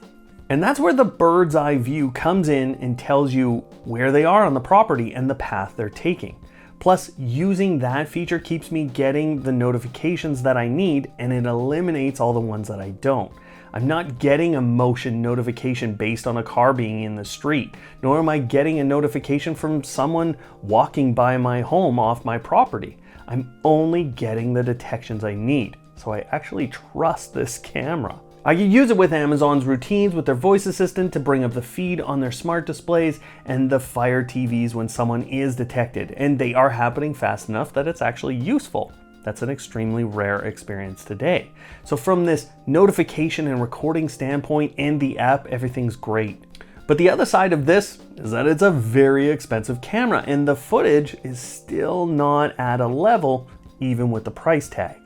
And that's where the bird's eye view comes in and tells you where they are on the property and the path they're taking. Plus, using that feature keeps me getting the notifications that I need, and it eliminates all the ones that I don't. I'm not getting a motion notification based on a car being in the street, nor am I getting a notification from someone walking by my home off my property. I'm only getting the detections I need, so I actually trust this camera. I can use it with Amazon's routines with their voice assistant to bring up the feed on their smart displays and the Fire TVs when someone is detected, and they are happening fast enough that it's actually useful. That's an extremely rare experience today. So from this notification and recording standpoint and the app, everything's great. But the other side of this is that it's a very expensive camera, and the footage is still not at a level even with the price tag.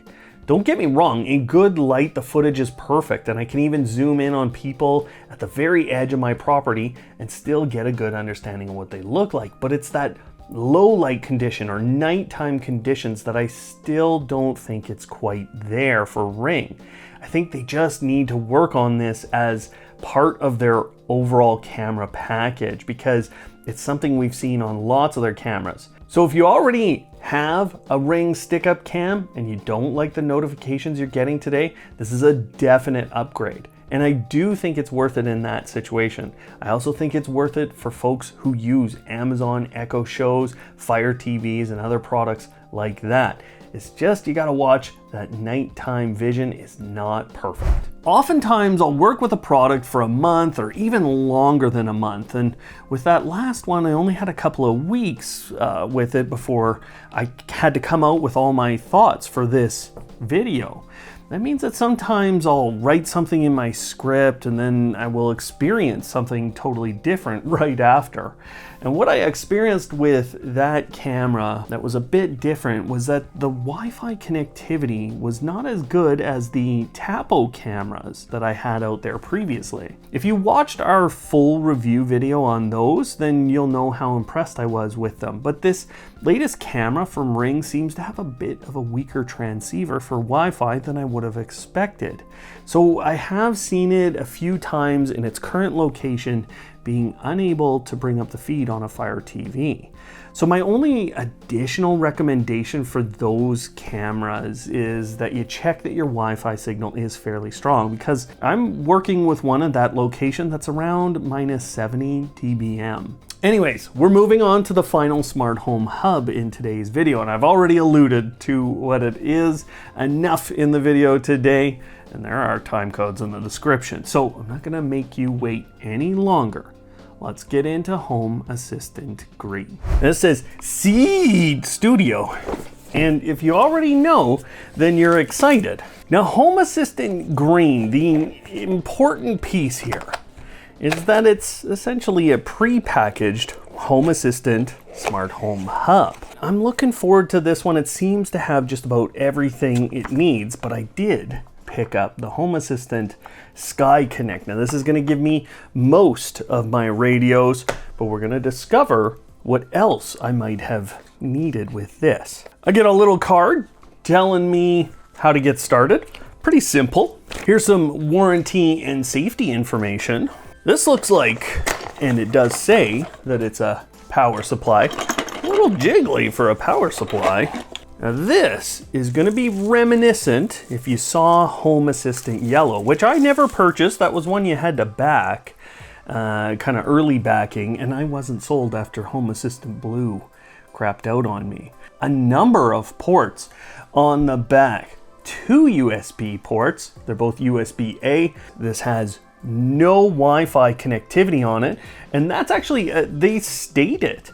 Don't get me wrong, in good light the footage is perfect, and I can even zoom in on people at the very edge of my property and still get a good understanding of what they look like. But it's that low light condition or nighttime conditions that I still don't think it's quite there for Ring. I think they just need to work on this as part of their overall camera package, because it's something we've seen on lots of their cameras. So if you already have a Ring stick-up cam and you don't like the notifications you're getting today, this is a definite upgrade. And I do think it's worth it in that situation. I also think it's worth it for folks who use Amazon Echo Shows, Fire TVs, and other products like that. It's just you gotta watch that nighttime vision is not perfect. Oftentimes I'll work with a product for a month or even longer than a month, and with that last one I only had a couple of weeks with it before I had to come out with all my thoughts for this video. That means that sometimes I'll write something in my script and then I will experience something totally different right after. And what I experienced with that camera that was a bit different was that the Wi-Fi connectivity was not as good as the Tapo cameras that I had out there previously. If you watched our full review video on those, then you'll know how impressed I was with them. But this latest camera from Ring seems to have a bit of a weaker transceiver for Wi-Fi than I would have expected. So I have seen it a few times in its current location being unable to bring up the feed on a Fire TV. So my only additional recommendation for those cameras is that you check that your Wi-Fi signal is fairly strong, because I'm working with one at that location that's around minus 70 dBm. Anyways, we're moving on to the final smart home hub in today's video, and I've already alluded to what it is enough in the video today, and there are time codes in the description, so I'm not gonna make you wait any longer. Let's get into Home Assistant Green. This says Seed Studio, and if you already know, then you're excited. Now, Home Assistant Green, the important piece here is that it's essentially a pre-packaged Home Assistant Smart Home Hub. I'm looking forward to this one. It seems to have just about everything it needs, but I did pick up the Home Assistant Sky Connect. Now this is gonna give me most of my radios, but we're gonna discover what else I might have needed with this. I get a little card telling me how to get started. Pretty simple. Here's some warranty and safety information. This looks like, and it does say that it's a power supply, a little jiggly for a power supply. Now this is going to be reminiscent if you saw Home Assistant Yellow, which I never purchased. That was one you had to back, kind of early backing, and I wasn't sold after Home Assistant Blue crapped out on me. A number of ports on the back, 2 USB ports. They're both USB-A. This has no Wi-Fi connectivity on it, and that's actually, they state it.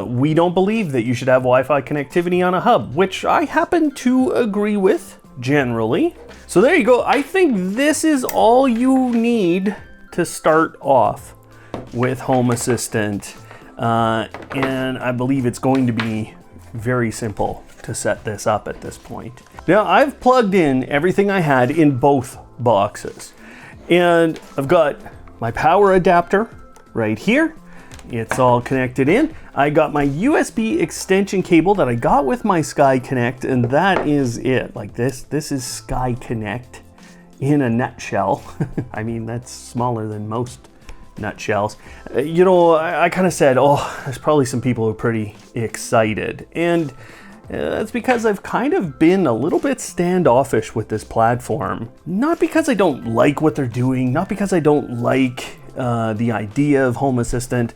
We don't believe that you should have Wi-Fi connectivity on a hub, which I happen to agree with generally. So there you go. I think this is all you need to start off with Home Assistant, and I believe it's going to be very simple to set this up at this point. Now, I've plugged in everything I had in both boxes. And I've got my power adapter right here. It's all connected in. I got my USB extension cable that I got with my Sky Connect, and that is it. Like this is Sky Connect in a nutshell. I mean, that's smaller than most nutshells. You know, I kind of said, oh, there's probably some people who are pretty excited. And that's because I've kind of been a little bit standoffish with this platform. Not because I don't like what they're doing, not because I don't like the idea of Home Assistant,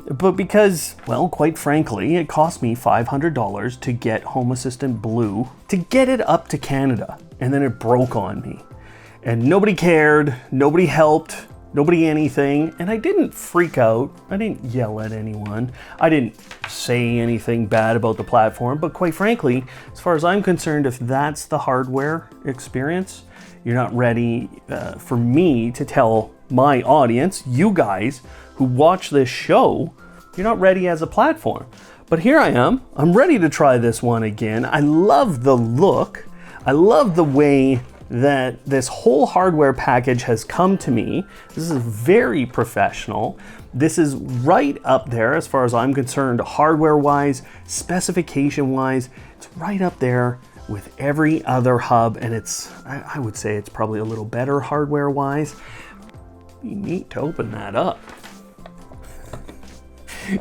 but because, well, quite frankly, it cost me $500 to get Home Assistant Blue, to get it up to Canada, and then it broke on me. And nobody cared, nobody helped, nobody anything, and I didn't freak out. I didn't yell at anyone. I didn't say anything bad about the platform, but quite frankly, as far as I'm concerned, if that's the hardware experience, you're not ready for me to tell my audience, you guys who watch this show, you're not ready as a platform. But here I am, I'm ready to try this one again. I love the look. I love the way that this whole hardware package has come to me. This is very professional. This is right up there as far as I'm concerned, hardware-wise, specification-wise. It's right up there with every other hub, and I would say it's probably a little better hardware-wise. Be neat to open that up.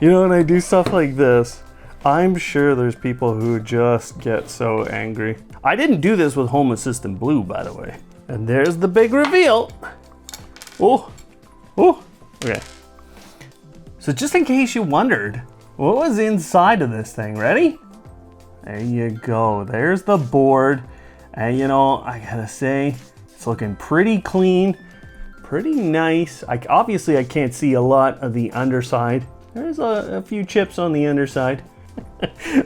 You know, when I do stuff like this, I'm sure there's people who just get so angry. I didn't do this with Home Assistant Blue, by the way. And there's the big reveal. Oh, okay. So just in case you wondered, what was inside of this thing? Ready? There you go. There's the board. And you know, I gotta say, it's looking pretty clean, pretty nice. Obviously I can't see a lot of the underside. There's a few chips on the underside.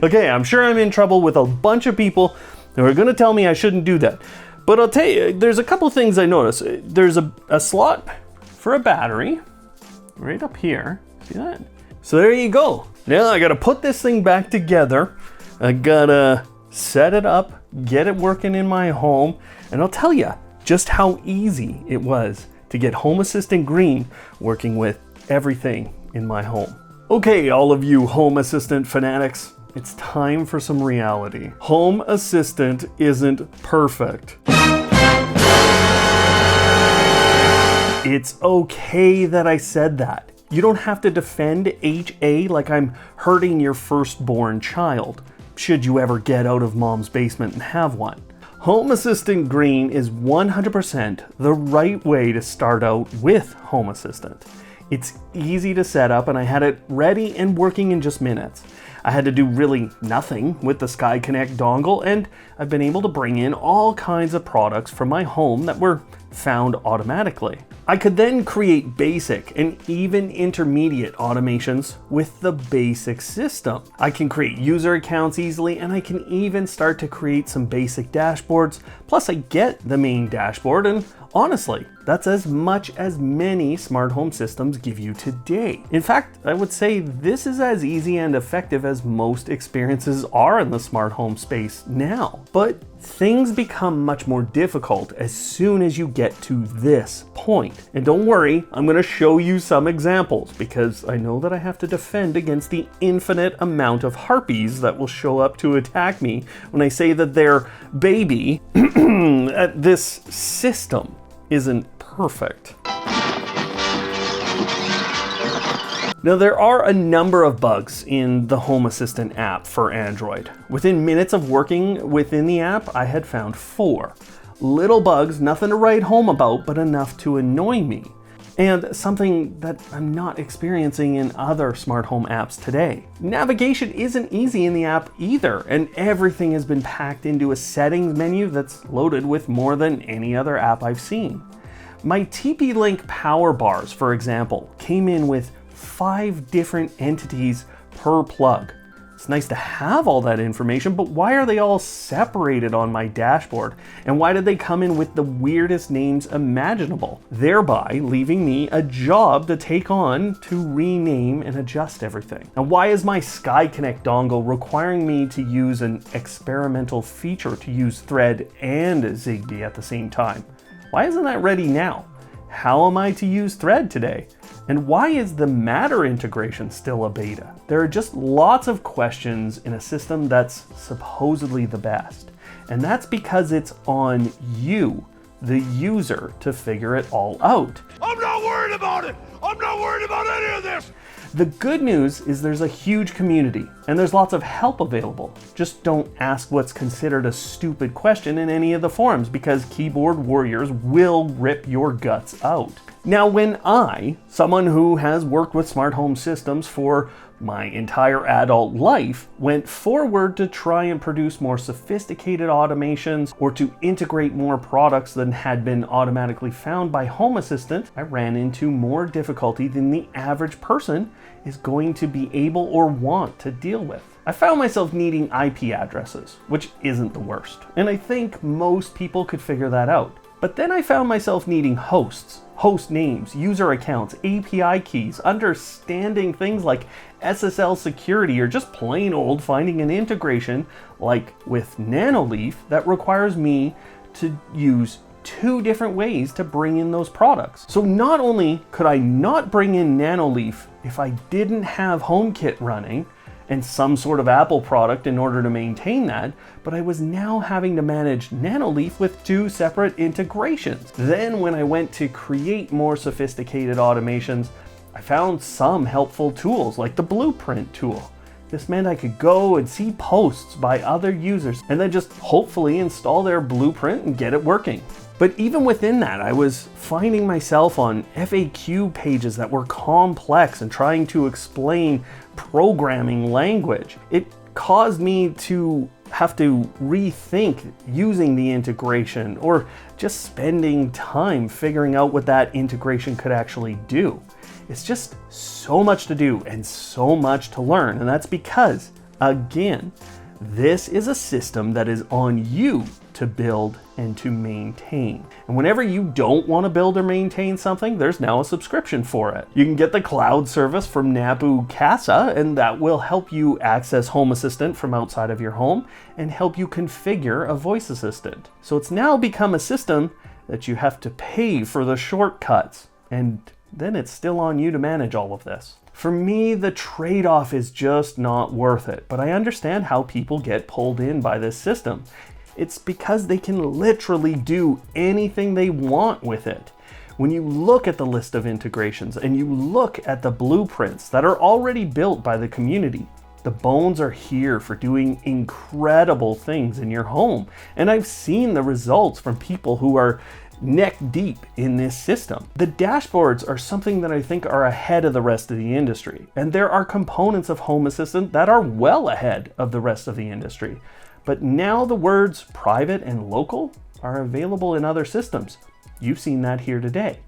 Okay, I'm sure I'm in trouble with a bunch of people who are gonna tell me I shouldn't do that. But I'll tell you, there's a couple things I noticed. There's a slot for a battery right up here. See that? So there you go. Now I gotta put this thing back together. I gotta set it up, get it working in my home, and I'll tell you just how easy it was to get Home Assistant Green working with everything in my home. Okay, all of you Home Assistant fanatics, it's time for some reality. Home Assistant isn't perfect. It's okay that I said that. You don't have to defend HA like I'm hurting your firstborn child, should you ever get out of mom's basement and have one. Home Assistant Green is 100% the right way to start out with Home Assistant. It's easy to set up and I had it ready and working in just minutes. I had to do really nothing with the Sky Connect dongle, and I've been able to bring in all kinds of products from my home that were found automatically. I could then create basic and even intermediate automations with the basic system. I can create user accounts easily, and I can even start to create some basic dashboards. Plus I get the main dashboard, and honestly, that's as much as many smart home systems give you today. In fact, I would say this is as easy and effective as most experiences are in the smart home space now. But things become much more difficult as soon as you get to this point. And don't worry, I'm going to show you some examples because I know that I have to defend against the infinite amount of harpies that will show up to attack me when I say that their baby at this system isn't perfect. Now, there are a number of bugs in the Home Assistant app for Android. Within minutes of working within the app, I had found 4. Little bugs, nothing to write home about, but enough to annoy me. And something that I'm not experiencing in other smart home apps today. Navigation isn't easy in the app either, and everything has been packed into a settings menu that's loaded with more than any other app I've seen. My TP-Link power bars, for example, came in with 5 different entities per plug. It's nice to have all that information, but why are they all separated on my dashboard? And why did they come in with the weirdest names imaginable? Thereby leaving me a job to take on to rename and adjust everything. Now, why is my Sky Connect dongle requiring me to use an experimental feature to use Thread and Zigbee at the same time? Why isn't that ready now? How am I to use Thread today? And why is the Matter integration still a beta? There are just lots of questions in a system that's supposedly the best. And that's because it's on you, the user, to figure it all out. I'm not worried about it! I'm not worried about any of this! The good news is there's a huge community and there's lots of help available. Just don't ask what's considered a stupid question in any of the forums because keyboard warriors will rip your guts out. Now, when I, someone who has worked with smart home systems for my entire adult life, went forward to try and produce more sophisticated automations or to integrate more products than had been automatically found by Home Assistant, I ran into more difficulty than the average person is going to be able or want to deal with. I found myself needing IP addresses, which isn't the worst, and I think most people could figure that out. But then I found myself needing hosts, host names, user accounts, API keys, understanding things like SSL security, or just plain old finding an integration like with Nanoleaf that requires me to use 2 different ways to bring in those products. So not only could I not bring in Nanoleaf if I didn't have HomeKit running and some sort of Apple product in order to maintain that, but I was now having to manage Nanoleaf with 2 separate integrations. Then when I went to create more sophisticated automations, I found some helpful tools like the Blueprint tool. This meant I could go and see posts by other users and then just hopefully install their blueprint and get it working. But even within that, I was finding myself on FAQ pages that were complex and trying to explain programming language. It caused me to have to rethink using the integration or just spending time figuring out what that integration could actually do. It's just so much to do and so much to learn, and that's because, again, this is a system that is on you to build and to maintain. And whenever you don't want to build or maintain something, there's now a subscription for it. You can get the cloud service from Nabu Casa, and that will help you access Home Assistant from outside of your home and help you configure a voice assistant. So it's now become a system that you have to pay for the shortcuts, and then it's still on you to manage all of this. For me, the trade-off is just not worth it, but I understand how people get pulled in by this system. It's because they can literally do anything they want with it. When you look at the list of integrations and you look at the blueprints that are already built by the community, the bones are here for doing incredible things in your home. And I've seen the results from people who are neck deep in this system. The dashboards are something that I think are ahead of the rest of the industry. And there are components of Home Assistant that are well ahead of the rest of the industry. But now the words private and local are available in other systems. You've seen that here today.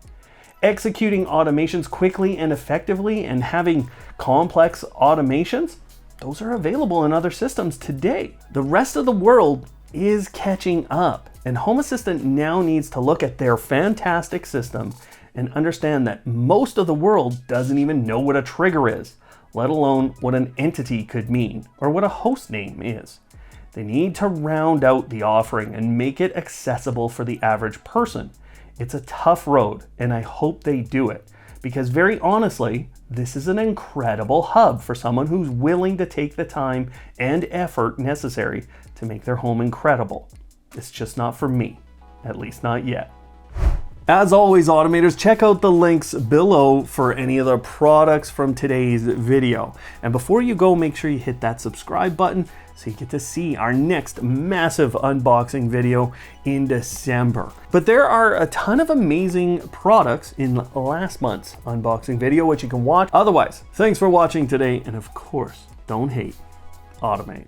Executing automations quickly and effectively and having complex automations, those are available in other systems today. The rest of the world is catching up, and Home Assistant now needs to look at their fantastic system and understand that most of the world doesn't even know what a trigger is, let alone what an entity could mean or what a host name is. They need to round out the offering and make it accessible for the average person. It's a tough road, and I hope they do it, because very honestly, this is an incredible hub for someone who's willing to take the time and effort necessary to make their home incredible. It's just not for me, at least not yet. As always, automators, check out the links below for any of the products from today's video. And before you go, make sure you hit that subscribe button so you get to see our next massive unboxing video in December. But there are a ton of amazing products in last month's unboxing video, which you can watch. Otherwise, thanks for watching today. And of course, don't hate, automate.